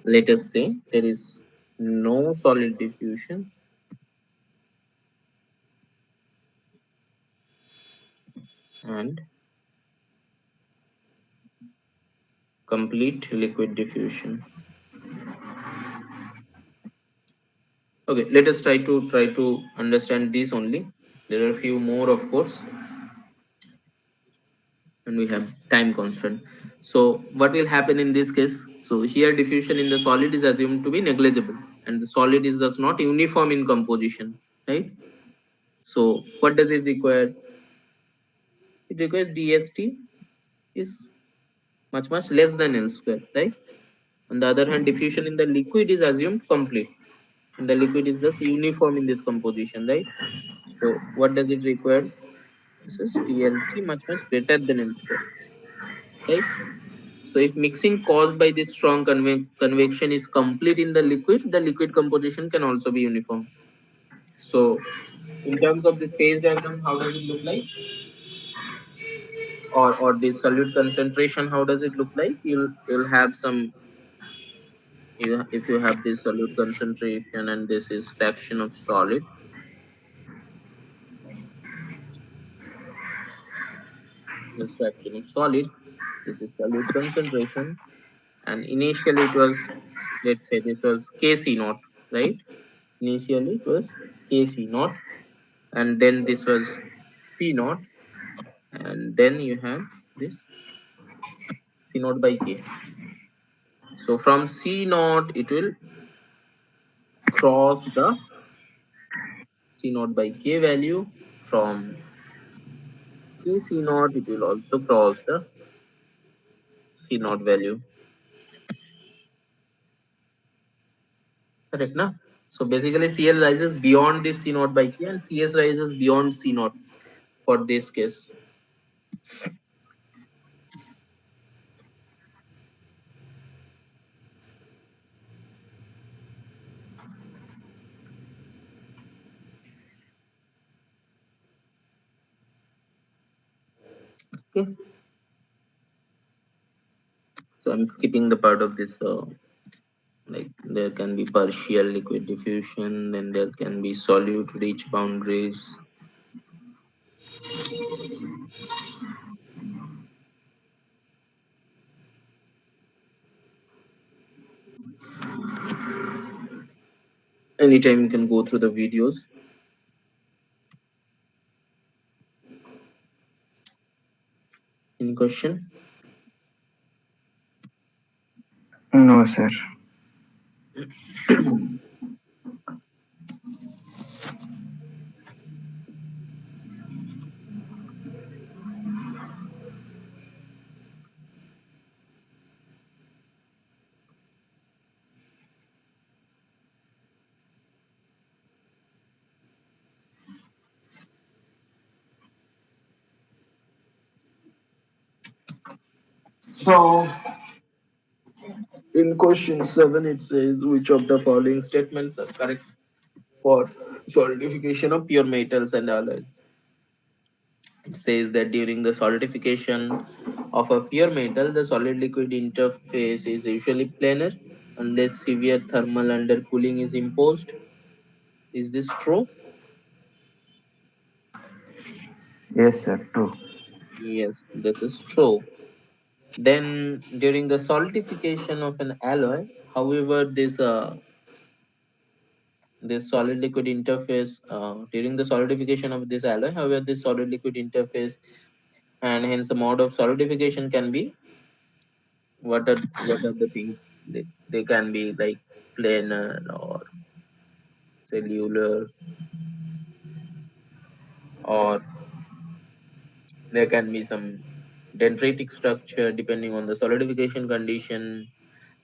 let us say there is no solid diffusion and complete liquid diffusion. Okay, let us try to understand this only. There are a few more, of course, and we have time constant. So what will happen in this case? So here diffusion in the solid is assumed to be negligible, and the solid is thus not uniform in composition, right? So what does it require? It requires dst is much less than L square, right? On the other hand, diffusion in the liquid is assumed complete, and the liquid is thus uniform in this composition, right? So what does it require? This is TLT much greater than L square, right? So if mixing caused by this strong convection is complete in the liquid composition can also be uniform. So in terms of this phase diagram, how does it look like? Or this solute concentration, how does it look like? You'll have some, if you have this solute concentration and this is fraction of solid, this fraction of solid, this is solute concentration, and initially it was, let's say this was Kc naught, right? Initially it was Kc naught, and then this was C naught, and then you have this C naught by K. So from C naught it will cross the C naught by K value. From Kc naught it will also cross the C naught value. Correct, na? So basically Cl rises beyond this C naught by K and Cs rises beyond C naught for this case. Okay. So I'm skipping the part of this like There can be partial liquid diffusion, then there can be solute reach boundaries. Anytime you can go through the videos. Any question? No, sir. So, in question 7, it says which of the following statements are correct for solidification of pure metals and alloys? It says that during the solidification of a pure metal, the solid liquid interface is usually planar unless severe thermal undercooling is imposed. Is this true? Yes, sir. True. Yes, this is true. Then, during the solidification of an alloy, however, this solid liquid interface during the solidification of this alloy, however, this solid liquid interface and hence the mode of solidification can be what are the things they can be like planar or cellular, or there can be some dendritic structure depending on the solidification condition,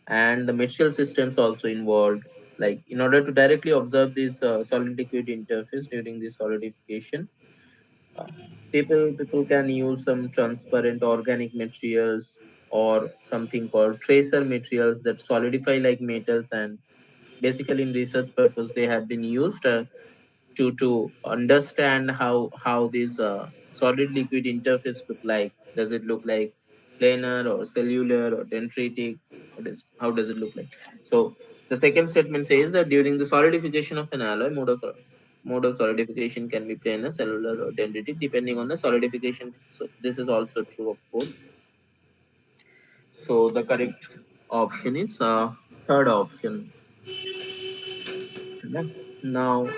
and the material systems also involved. Like in order to directly observe this solid liquid interface during this solidification, uh, people can use some transparent organic materials or something called tracer materials that solidify like metals, and basically in research purpose they have been used to understand how this solid liquid interface look like. Does it look like planar or cellular or dendritic? How does it look like? So the second statement says that during the solidification of an alloy, mode of solidification can be planar, cellular, or dendritic depending on the solidification. So this is also true, of course. So the correct option is third option. Yeah. Now,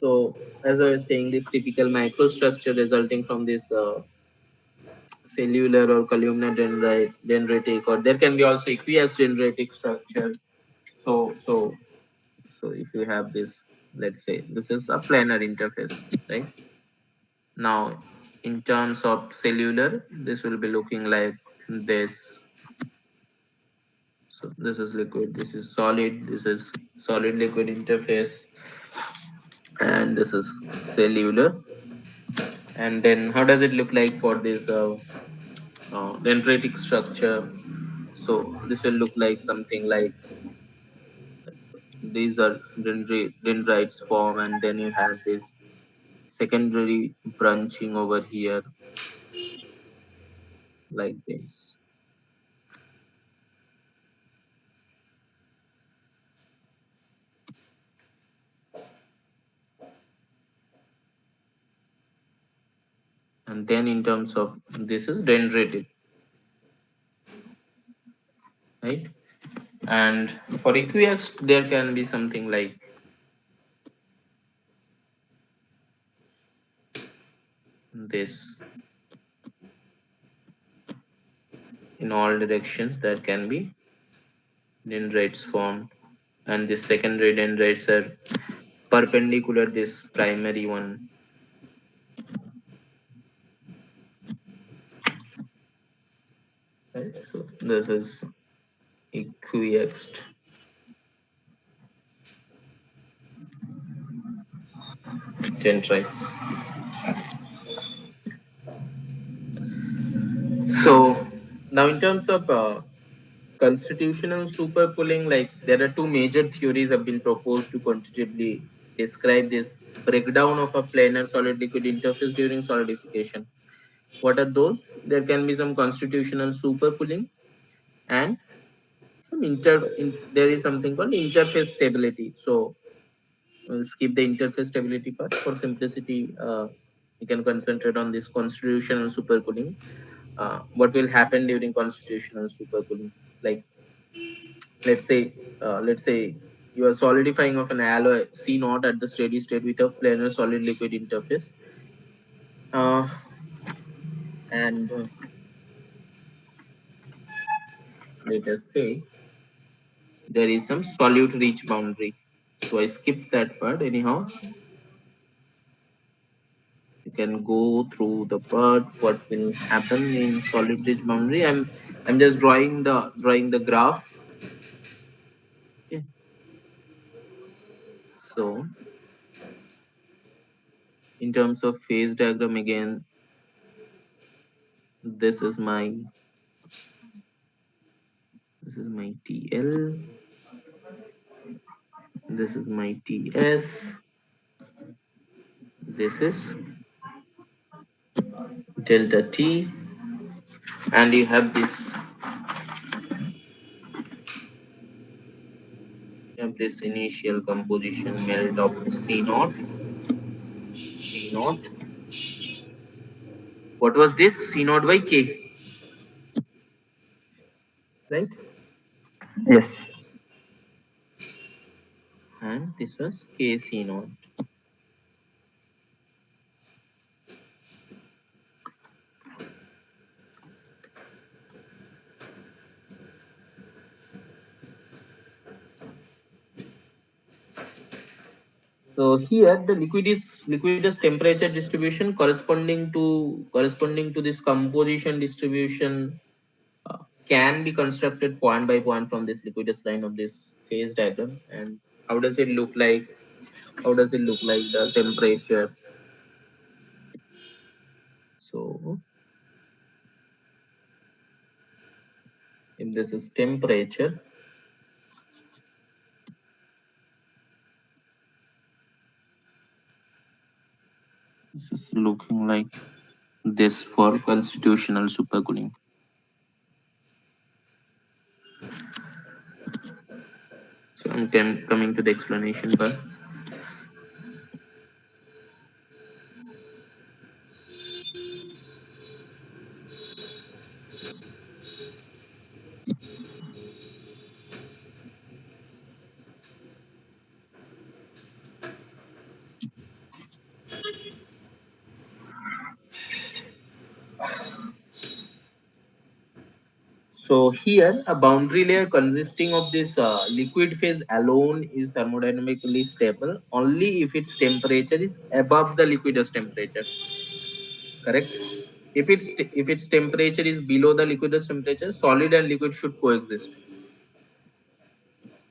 so as I was saying, this typical microstructure resulting from this cellular or columnar dendritic, or there can be also aqueous dendritic structure. So if you have this, let's say this is a planar interface, right? Now, in terms of cellular, this will be looking like this. So this is liquid, this is solid, this is solid liquid interface, and this is cellular. And then how does it look like for this dendritic structure? So this will look like something like these are dendrites form, and then you have this secondary branching over here like this. And then in terms of this is dendritic, right? And for equiax, there can be something like this. In all directions, there can be dendrites formed, and this secondary dendrites are perpendicular this primary one, right? So this is equiaxed dendrites. So now in terms of constitutional superpooling, like there are two major theories have been proposed to quantitatively describe this breakdown of a planar solid liquid interface during solidification. What are those? There can be some constitutional superpooling and there is something called interface stability. So we'll skip the interface stability part for simplicity. We can concentrate on this constitutional supercooling. What will happen during constitutional supercooling? Like let's say you are solidifying of an alloy C naught at the steady state with a planar solid liquid interface. Uh, and let us say there is some solute reach boundary. So I skipped that part. Anyhow, you can go through the part what will happen in solute reach boundary. I'm just drawing the graph. Okay. So in terms of phase diagram again, this is my this is my TL, this is my TS, this is delta T, and you have this initial composition melt of C naught. What was this? C naught by K, right? Yes. And this was K C naught. So here the liquidus temperature distribution corresponding to this composition distribution can be constructed point by point from this liquidus line of this phase diagram. And how does it look like? How does it look like the temperature? So if this is temperature, this is looking like this for constitutional supercooling. So I'm coming to the explanation part. So here a boundary layer consisting of this liquid phase alone is thermodynamically stable only if its temperature is above the liquidus temperature. Correct? If its temperature is below the liquidus temperature, solid and liquid should coexist.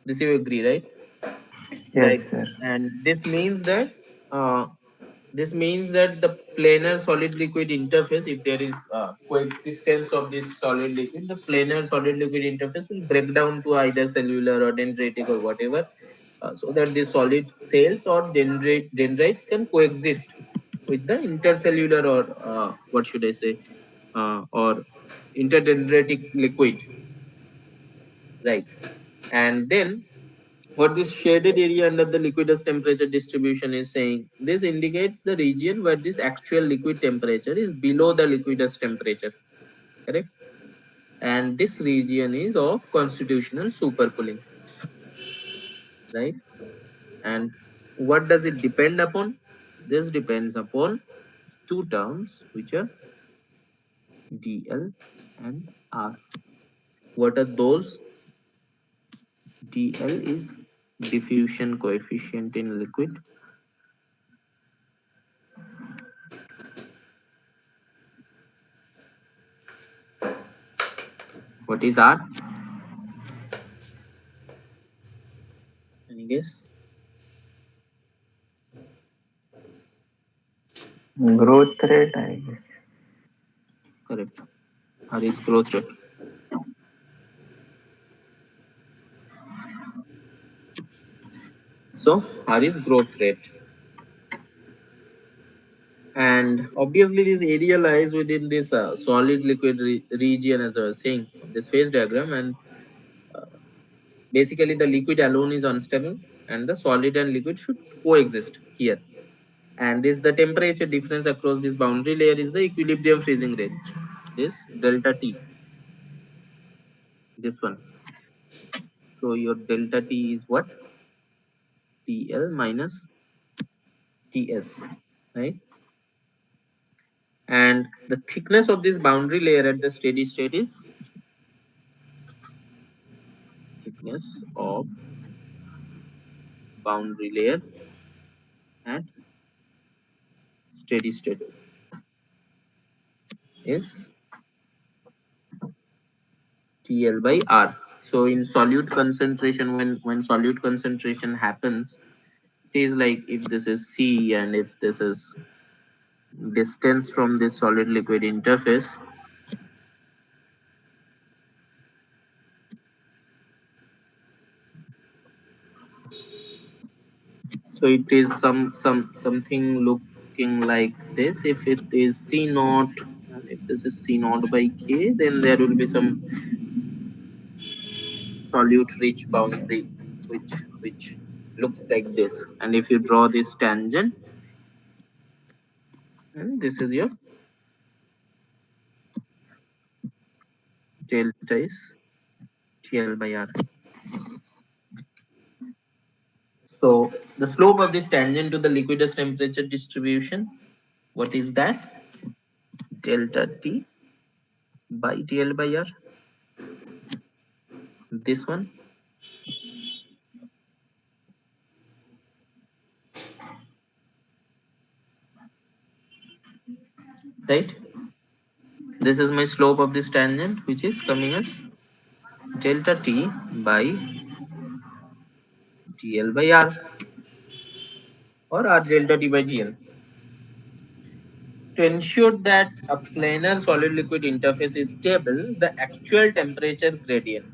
This you agree, right? Right. Yes, sir. And uh, this means that the planar solid liquid interface, if there is coexistence of this solid liquid, the planar solid liquid interface will break down to either cellular or dendritic or whatever, so that the solid cells or dendrites can coexist with the intercellular or what should I say, or interdendritic liquid, right? And then what this shaded area under the liquidus temperature distribution is saying, this indicates the region where this actual liquid temperature is below the liquidus temperature, correct? And this region is of constitutional supercooling, right? And what does it depend upon? This depends upon two terms which are dl and r. What are those? dl is diffusion coefficient in liquid. What is r? Any guess? Growth rate, I guess. Correct. R is growth rate. So R is growth rate. And obviously this area lies within this solid liquid region, as I was saying, of this phase diagram. And Basically, the liquid alone is unstable, and the solid and liquid should coexist here. And this the temperature difference across this boundary layer is the equilibrium freezing range. This delta T, this one. So your delta T is what? TL minus TS, right? And the thickness of this boundary layer at the steady state is thickness of boundary layer at steady state is TL by R. So in solute concentration, when solute concentration happens, it is like if this is C and if this is distance from this solid liquid interface, so it is something looking like this. If it is C naught and if this is C naught by K, then there will be some solute rich boundary which looks like this. And if you draw this tangent, and this is your delta is TL by R. So the slope of this tangent to the liquidus temperature distribution, what is that? Delta T by TL by R. This one, right? This is my slope of this tangent, which is coming as delta T by TL by R, or R delta T by TL. To ensure that a planar solid liquid interface is stable, the actual temperature gradient.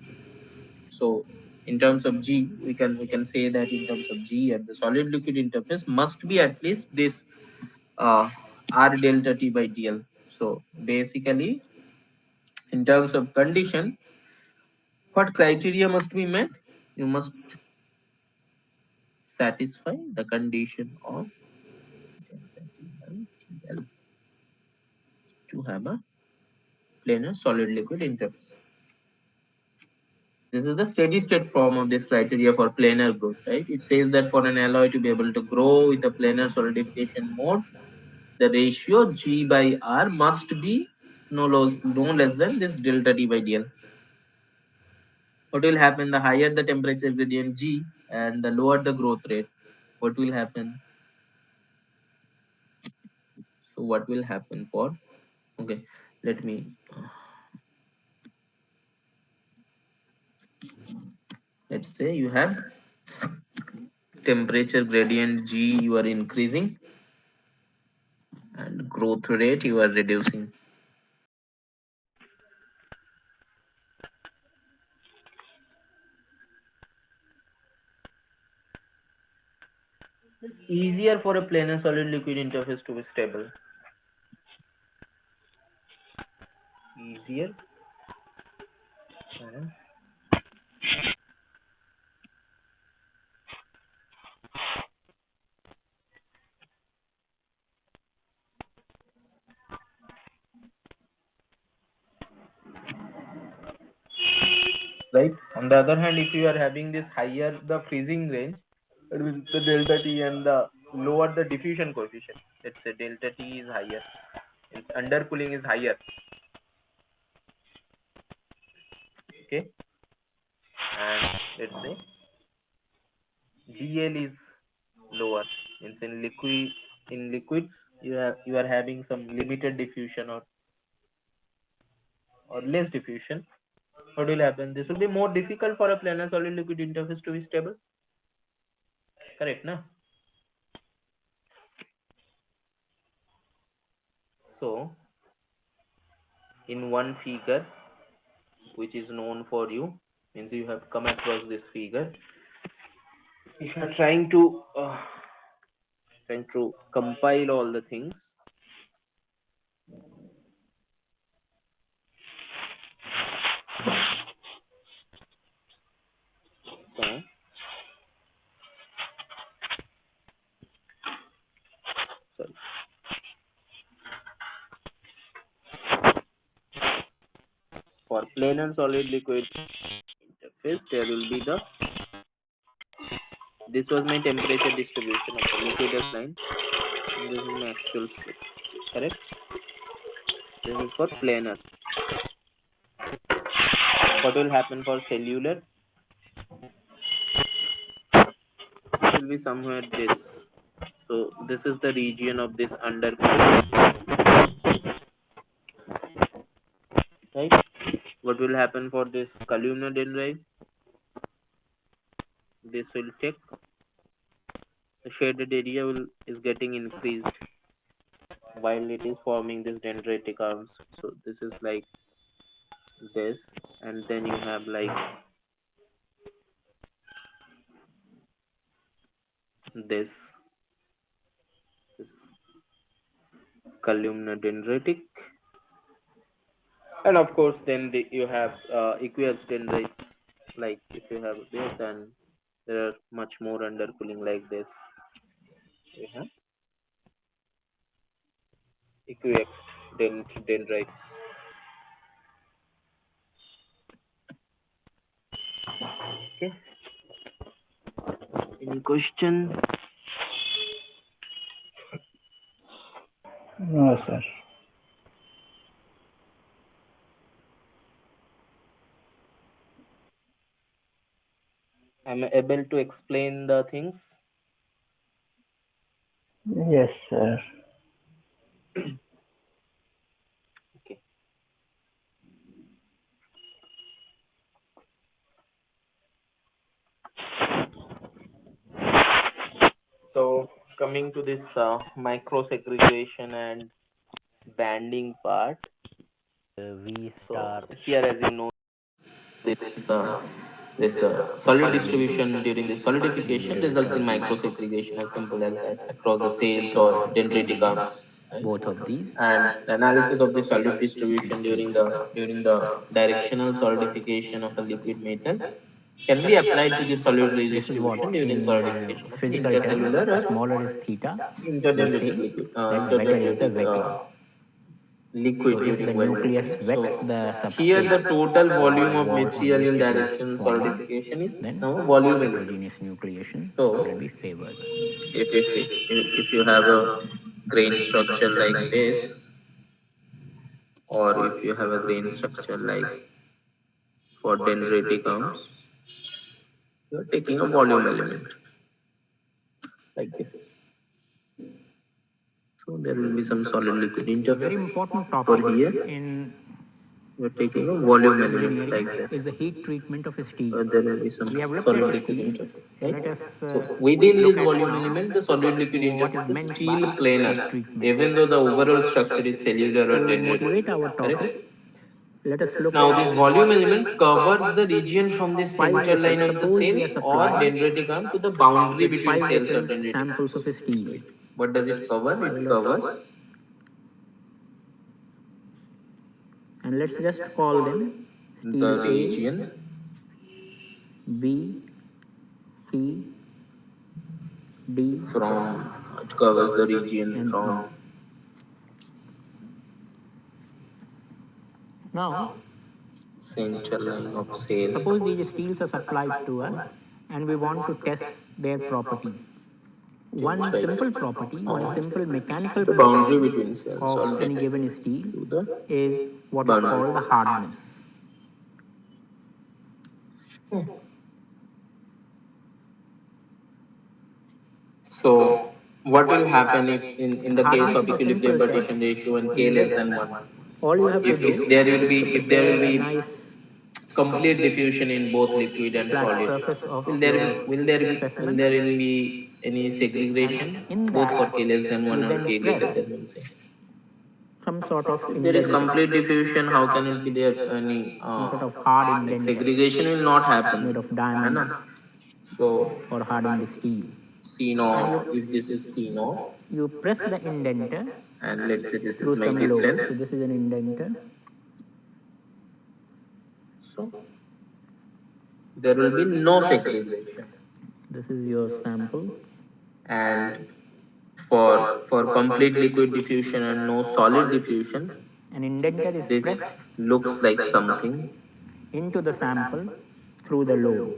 So in terms of G, we can say that in terms of G at the solid liquid interface must be at least this uh, R delta T by TL. So basically, in terms of condition, what criteria must be met? You must satisfy the condition of delta T by TL to have a planar solid liquid interface. This is the steady state form of this criteria for planar growth, right? It says that for an alloy to be able to grow with a planar solidification mode, the ratio G by R must be no less than this delta T by DL. What will happen? The higher the temperature gradient G and the lower the growth rate, what will happen? So what will happen for, okay, let me, let's say you have temperature gradient G you are increasing and growth rate you are reducing. It's easier for a planar solid liquid interface to be stable. Easier. Right. On the other hand, if you are having this higher the freezing range, it means the delta T and the lower the diffusion coefficient. Let's say delta T is higher, its undercooling is higher. Okay, and let's say GL is lower. Means in liquids you are having some limited diffusion or less diffusion. What will happen? This will be more difficult for a planar solid liquid interface to be stable. Correct, na? So in one figure which is known for you, means you have come across this figure, if you are trying to compile all the things, For plain and solid liquid interface, there will be the this was my temperature distribution of the liquidus line, and this is my actual slip. Correct? This is for planar. What will happen for cellular? It will be somewhere this. So this is the region of this undercurrent, right? What will happen for this columnar dendrite? This will check. The shaded area is getting increased while it is forming this dendritic arms. So this is like this, and then you have like this columnar dendritic, and of course then you have aqueous dendrites. Like if you have this, and there are much more undercooling like this. You have aqueous dendrites. Okay. Any question? No, sir. Am I able to explain the things? Yes, sir. Okay. So coming to this micro segregation and banding part. V So star here, as you know, this solid distribution during the solidification results in microsegregation, as simple as that, across the cells or dendritic arms, right? both of these And the analysis of the solid distribution during the directional solidification of a liquid metal can be applied to the solid this is what redistribution during in solidification of an physical terms intercellular or smaller is theta, we interdendritic say liquid, that wetter is the interdendritic wetting. So liquid if during the welding. nucleus So wets the here substrate the total volume of wall on material which in it is direction forming, solidification is then now volume element. heterogeneous nucleation will So be favored. if you have a grain structure like this, or if you have a grain structure like for dendritic arms, you are taking a volume element like this. So there will be some solid liquid A very interface. important For topic here, in you are taking a volume element engineering like is the this. heat treatment of steel. There will be some We have looked at solid liquid steel. interface, right? Let us So within look this at volume now element, the solid liquid what is interface is meant still by planar, heat treatment. even though the overall structure is cellular or To dendritic. motivate our Correct? topic, let us look Now, at this volume element covers the region from the five central line different. of the Suppose cell we are or supplied dendritic arm to the boundary with between five cells or different dendritic samples arms. of steel. Right? What does it cover? So It let's covers and let's just call them the steel A, region B, C, D, from, it covers the region and E. from Now, central line of cell suppose these steels are supplied to us and we want to test their property. One right simple property, one on simple mechanical the boundary property between cells of or any given steel to the is what is boundary. called the hardness. So what will happen if in the case Hardness of is a equilibrium simple test. partition ratio and k In less that, than 1? all you have to If do there will is be to if there will prepare a be nice complete diffusion in both liquid and flat solid, surface of will there your will specimen, there be any and segregation in both that for k less than you 1 or then k greater press than 1, say? some sort of If there is indenter, complete diffusion, how can it be there any some sort of hard like indenter segregation will not happen, made of है diamond ना? So or hardened steel, C and naught, if this is C naught, you press the indenter and let's say this is through my some disc load. length, So this is an indenter. so there will be no segregation. This is your sample. And for complete liquid diffusion and no solid diffusion, An indenter is this pressed looks like something. into the sample through the load.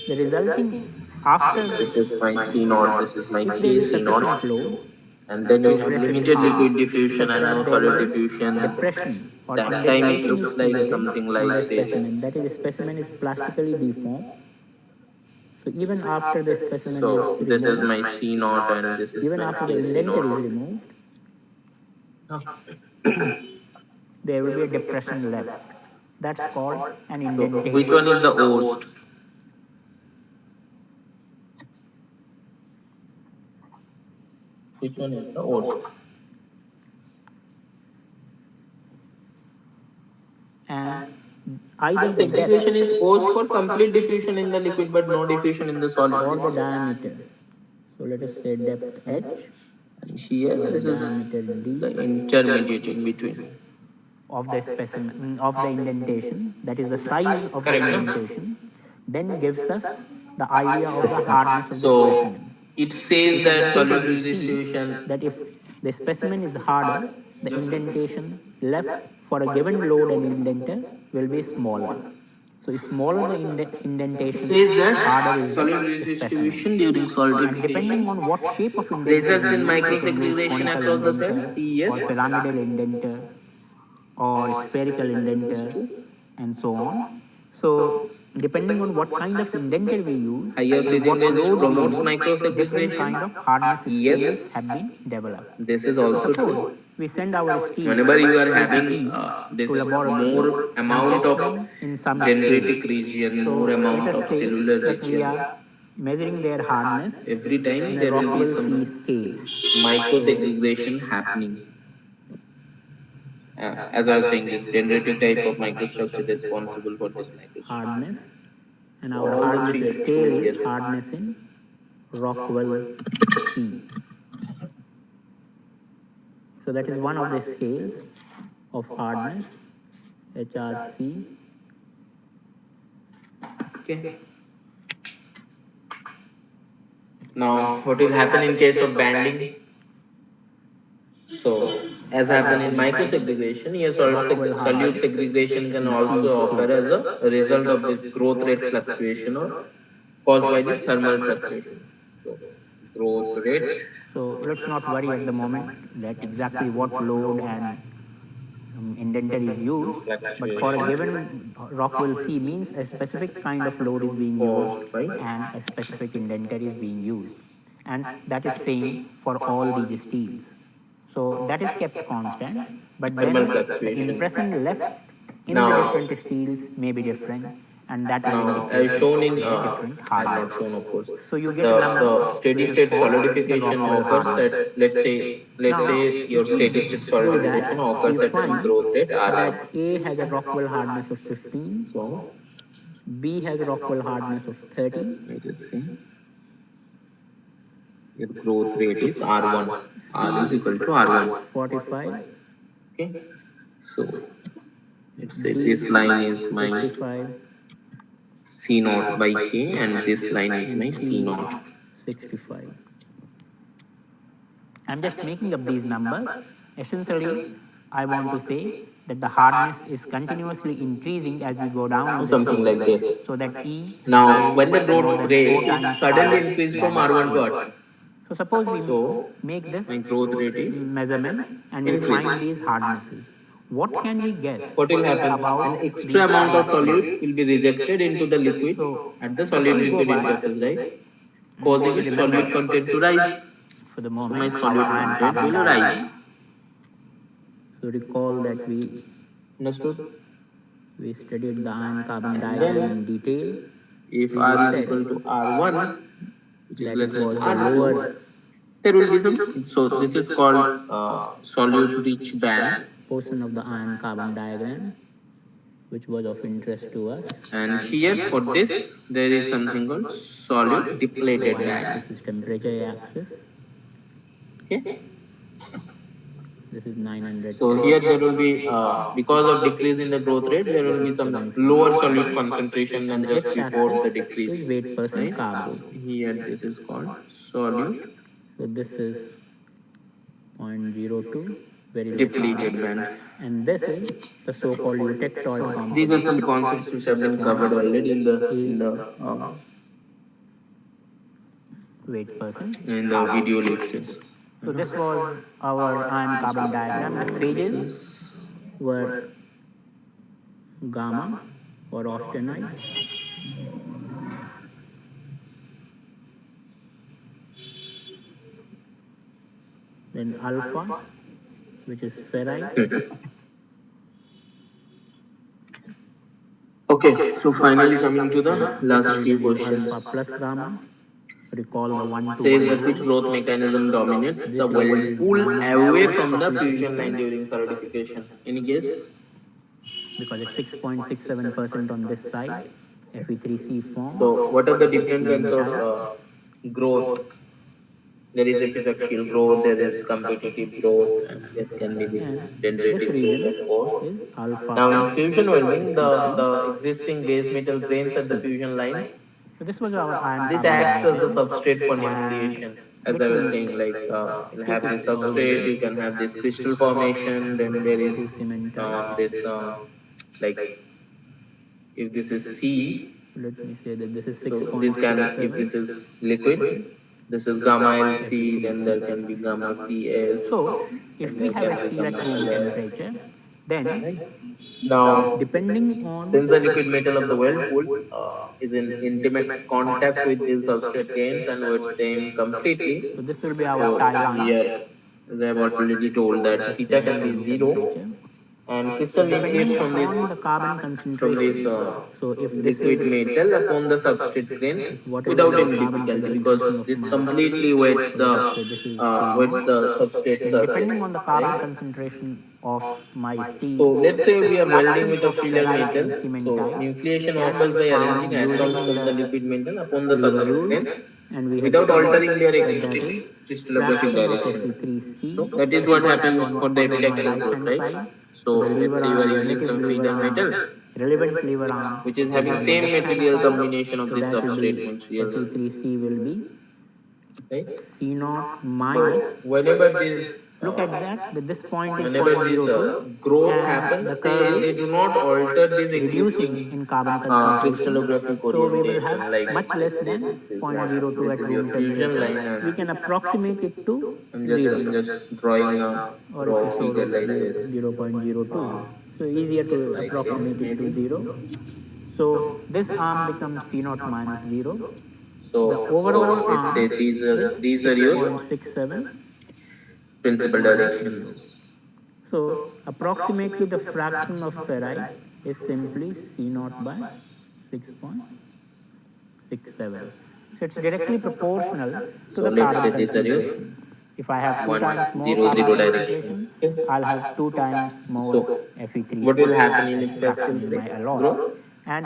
The resulting after, This is my C naught, this is my if there K is C naught, sufficient load, and then you if have pressure is limited high liquid diffusion such and no that there is solid a diffusion. depression or That time it indentation is looks like created something in the like specimen, this. that is, the specimen is plastically deformed. So even after the specimen is So this is removed, my C naught and this is even my after the K C indenter naught. is removed, there will be a depression left. That's called an So which one indentation. is the worst? Which one is the worst? And either the Segregation is depth forced for complete diffusion in the liquid but no diffusion in the solid. or This the is, diameter. So let us say depth h and here or the this is diameter the d intermediate in between. of the specimen of the indentation, that is the size of the Correct, no? indentation, then gives us the idea of the hardness of the So specimen. it We says can that solute immediately see distribution. that if the specimen is harder, the indentation left for a given load and indenter will be smaller. So smaller the indentation, Says that harder is the solute specimen. distribution during And depending on solidification what shape of indenter we results in use, we can use microsegregation conical across the indenter cells. or Yes, pyramidal indenter or spherical this is indenter true. and so on. So depending on what kind of indenter we use Higher and freezing what range load we promotes use, different microsegregation. kind of hardness scales have Yes, been developed. this is also Suppose true. we send our steel Whenever you are A to having E to this laboratory more and amount test of them in some scale. dendritic region, more So let amount us of say cellular that we region, are measuring their hardness every in time a there will be Rockwell some C scale. So microsegregation happening. As I was saying, this dendritic type of microstructure responsible for this microstructure. hardness, and So our all the hardness three are scale true is here. hardness in Rockwell C. So that is one of the scales of hardness, HRC. Okay. Now, what will happen in case of banding? So, as happen in microsegregation, here Rockwell solute hardness segregation can in C also scale. occur as a result of this growth rate fluctuation or caused by this thermal fluctuation. So, growth rate So let's not worry at the moment that exactly what load and indenter is used, but for a fluctuation given Rockwell C means a specific kind of load is being used caused by and a specific indenter is being used. And that is same for all these steels. So that is kept constant, but thermal then the fluctuation. impression left in the Now, different steels may be different, and that will now as indicate shown in their different I have not hardness. shown of course So you get a the number steady which is state for the solidification Rockwell occurs at, hardness. let's say Now, your if we steady state do that, solidification we occurs at some find growth rate that r1. A has a Rockwell hardness of 15, So B has a Rockwell hardness of 30, let us say your growth rate is r1. R C is equal to r1. 45, Okay, so let's say D this line is my 55, c naught by k and this line is and my c E naught. 65. I'm just making up these numbers. Essentially, I want to say that the hardness is continuously increasing as we go down in the Something scale, like this. so that E Now, is when the more growth than rate 4 is times suddenly harder increased from than R1 to A. R2, So suppose we so make this my growth rate is measurement and we increased. find these hardnesses. What can we guess What will happen? about An extra these amount of hardnesses? solute will be rejected into the liquid So at the if solid we go liquid by, interface, right? Causing so its remember solute content to rise. for the So my moment our solute iron content carbon will diagram. rise. So recall that Understood? we studied the iron carbon And diagram then in detail. if We R is said equal to R1, which is that less it than was the R2, lower there will be some. So this is called solute rich band, portion of the iron carbon diagram which was of interest to us. and here for this there is something called solute depleted band. Y-axis is temperature axis. Okay, This is 900 so K, here there will be because of decrease in the growth rate there will be some 720. lower solute concentration And than the just before x-axis the decrease, is weight percent right? carbon. So here this is called solute So this is 0.02. very low depleted carbon. band. And this is the so-called eutectoid These are some composition. concepts which have been Can covered already a, in the carbon. video lectures. So this was our iron carbon diagram. The phases were gamma for austenite, then alpha, which is ferrite, Okay, so finally coming to the then this last will few be alpha questions. plus gamma. Recall the 1 to Says 1 that which rule. growth mechanism dominates the This will weld be pool gamma away minus from the fusion line Fe3C during solidification? Any guess? because it's 6.67% on this side. Fe3C forms So, what are the different kinds of cementite, growth? There is epitaxial growth, there is competitive growth, and there can be and this this dendritic growth, region of course. is alpha Now, in plus fusion welding, Fe3. the existing base metal grains at the fusion line, So this was our iron this carbon acts as the diagram, substrate for and nucleation. As I was let saying, me like you'll take have it this over substrate, you there can have this crystal formation, then there is to cementite. this like if this is C, Let me say that this is so this can, if 6.67 this is liquid, this is gamma LC, then there Fe3C. can be gamma CS, So then if we there have a can be steel at gamma room temperature, LS. then Right? Now, depending on, since the liquid metal of the weld pool is in intimate contact with these substrate grains and wets them completely, so this will be our so tie line, here, as I have already told, which that is theta there at can be room zero, temperature. and So crystal nucleates depending upon the carbon from this concentration, so if this is, liquid metal upon the substrate grains if whatever without is the any carbon difficulty, because concentration of this my, completely so let us say this is C wets naught, the substrate then surface, depending on the carbon right? concentration of my So steel, let's say we are welding fraction with a of filler ferrite metal. in So cementite nucleation can occurs be by found arranging atoms using of the the liquid metal upon the lever substrate rule, grains and we have without seen altering their that that existing is crystallographic fraction of direction. Fe3C. That is what Fe3C happened for the was on my epitaxial right growth, hand right? side. So So the let's lever say you are arm, using relative some lever filler arm, metal, relevant lever arm which is is having on the same left hand material side. combination of So this that will substrate be material, Fe3C will be right? C naught So minus, look at that, that this point is whenever point this zero 0.02 growth and happens, the curve is they do not alter this reducing existing in carbon concentration. crystallographic So we will have orientation. Like much less let's say than this is what, 0.02 this at is your room fusion temperature. line, and We can approximate it to I'm just 0, I'm just drawing a or if raw you so figure this like 0, this, 0.02. So easier to like this approximate it to maybe. 0. So this arm becomes C naught minus 0. The overall So let's say arm is these are your 6.67 principal minus directions. 0. So approximately the fraction of ferrite is simply C naught by 6.67. So it's directly proportional to So the let's carbon say these are your concentration. If I have 2 times more carbon 100 direction. concentration, Okay. I'll have 2 times more So what will Fe3C happen in as fraction epitaxial in my alloy. growth? And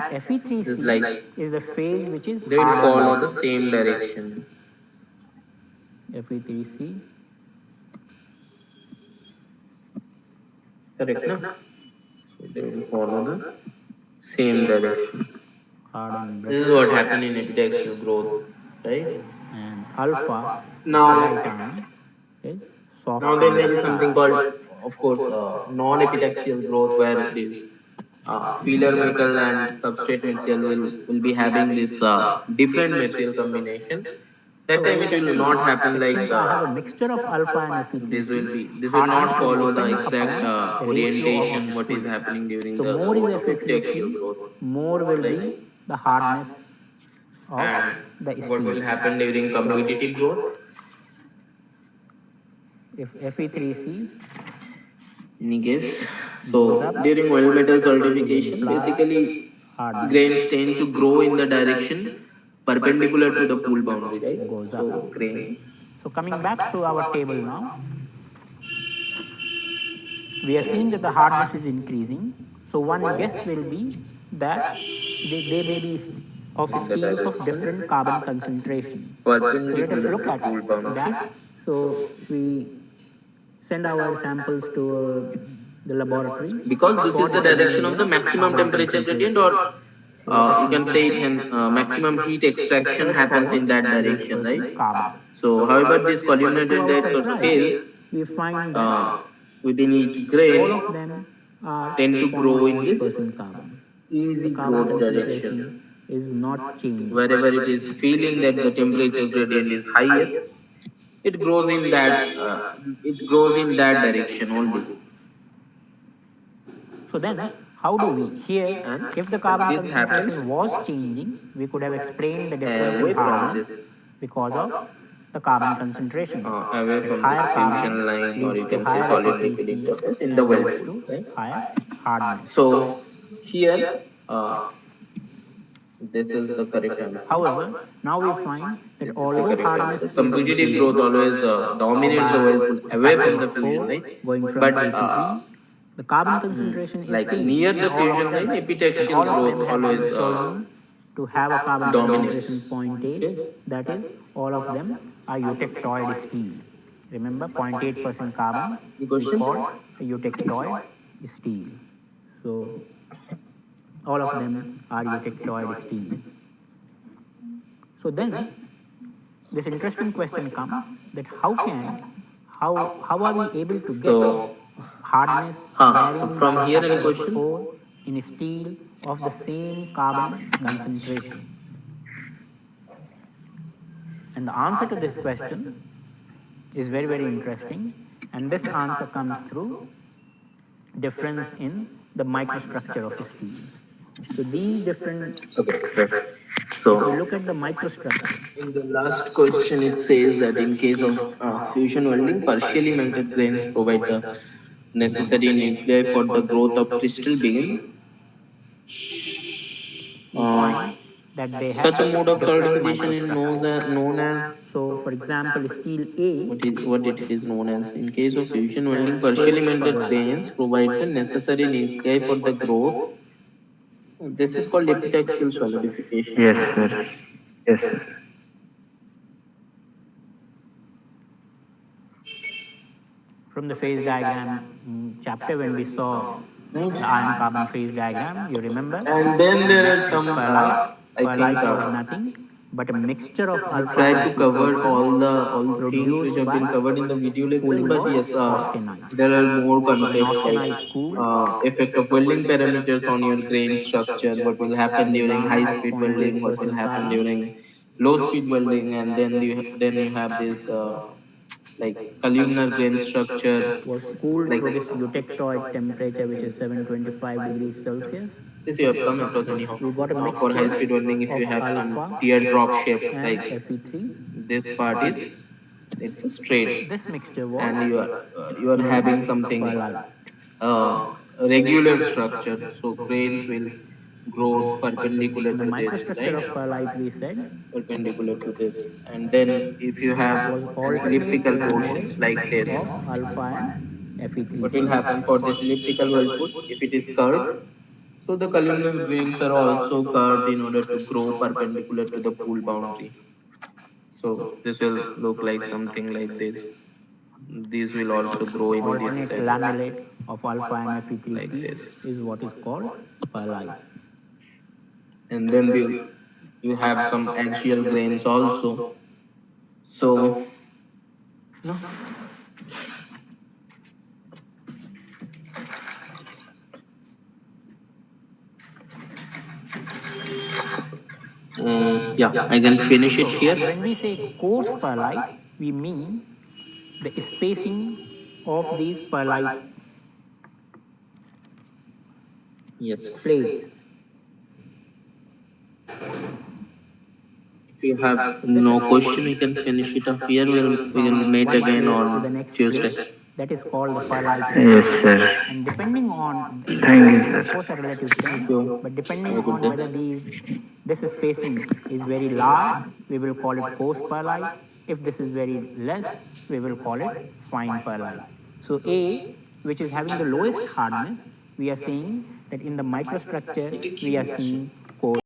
This is Fe3C like is the phase which is they will harder follow the region. same direction. Fe3C, Correct, no? So they will follow the same direction. hard and This is brittle, what happened in epitaxial growth, right? and alpha, the Now, ferrite ion, is soft now then sand there of is coal. something called, of course, non-epitaxial growth, where this filler metal and substrate material will be having this different material combination. That So time we it can will see not happen that like since I have a mixture of alpha and this will not hardness will follow the depend exact upon the ratio of orientation what is steel. happening during So the more is epitaxial growth, more will right? be the hardness of And the what steel. will happen during So competitive growth? if Fe3C Any guess? goes So up, during oil metal so the solidification, basically hardness grains tend to grow in the direction perpendicular to the pool boundary, right? goes up. So grains. So coming back to our table now, we are seeing that the hardness is increasing. So one guess will be that they may be of In the steels of direction different carbon concentration. So let us perpendicular look to at pool boundary. that. So we send our samples to the laboratory Because this for is the determining direction of the the maximum carbon temperature gradient, concentration. or So let us you see. can say it maximum heat extraction Search happens for in that direction, right? 0% carbon. So however these To columnar our dendrites or surprise, scales we find that. within each All grain of them are tend to grow in this 0.8% carbon. The easy carbon growth direction. concentration is not changing. Wherever it is feeling that the temperature gradient is highest, it grows in that direction only. So then, how do we? Here, And if the carbon this happens concentration was changing, we could have explained the difference in away from hardness this because of the carbon concentration. away That from this higher carbon tension line, or leads you to can say higher solid liquid Fe3C interface in the and leads whirlpool, to right? higher hardness. So here, uh, this is the correct answer. However, now we find that This is the although correct hardness answer. is Competitive growth increasing always dominates the by whirlpool a away factor from of the fusion 4, line, going from but A to E, the carbon concentration is like same near in the all of fusion line, them, and epitaxial all of them growth have been always chosen to have a carbon concentration dominates. zero point 0.8. Okay. That is, all of them are eutectoid steel. Remember, 0.8% carbon Any we question? call a eutectoid steel. So all of them are eutectoid steel. So then this interesting question comes that how are we able to get So, hardness varying by from a here, any factor of question? 4 in steel of the same carbon concentration? And the answer to this question is very interesting, and this answer comes through difference in the microstructure of steel. So these different, Okay, right. if we So, look at the microstructure, in the last question, it says that in case of fusion welding, partially melted grains provide the necessary nuclei for the growth of crystal begin. we Uh, find that they have Such a mode of different solidification is microstructures. known as So, for example, steel A what it is known as. In case of fusion welding, has partially coarse melted perlite. grains provide the necessary nuclei for the growth. This is called epitaxial solidification. Yes, sir. Yes, sir. From the phase diagram chapter, when we saw Right? the iron carbon phase diagram, you remember And then there are that some, perlite, I think, perlite was nothing but a mixture of we alpha try and to cover Fe3C all the things which produced have been by covered in the video lecture, cooling but of yes, austenite. there are more When concepts like austenite cooled, effect of welding parameters on your grain structure, what will happen the during high garnet of speed welding, what will 0.8% happen carbon during low speed welding, and then you have this like columnar grain structure, was cooled like through this eutectoid temperature, which is 725 degrees Celsius. this you have come across anyhow. We got a For high mixture speed welding, if you of have some alpha teardrop shape, and like Fe3. this part is, it's a straight, This mixture was and you are made having something perlite. uh, regular structure, so grains will grow perpendicular In the to this, microstructure right? of perlite, we said Perpendicular to this, and then if you have was an alternate elliptical grain mode portions like this, of alpha and what will Fe3C. happen for this elliptical whirlpool? If it is curved, so the columnar grains are also curved in order to grow perpendicular to the pool boundary. So this will look like something like this. These will also grow in this Alternate set, lamellate of alpha and like Fe3C this. is what is called perlite. And then you have some axial grains also. So no, yeah, I can finish it So, here. and when we say coarse perlite, we mean the spacing of these perlite Yes. plates. If you have This no is question, we can finish it up here. We'll from meet one again plate to on the next Tuesday. plate. That is called the perlite Yes, spacing. sir. And depending on Thank course you, is of sir. course a relative Thank term, you. but Have depending a good on day. whether this spacing is very large, we will call it coarse perlite. If this is very less, we will call it fine perlite. So A, which is having the lowest hardness, we are saying that in the microstructure we are seeing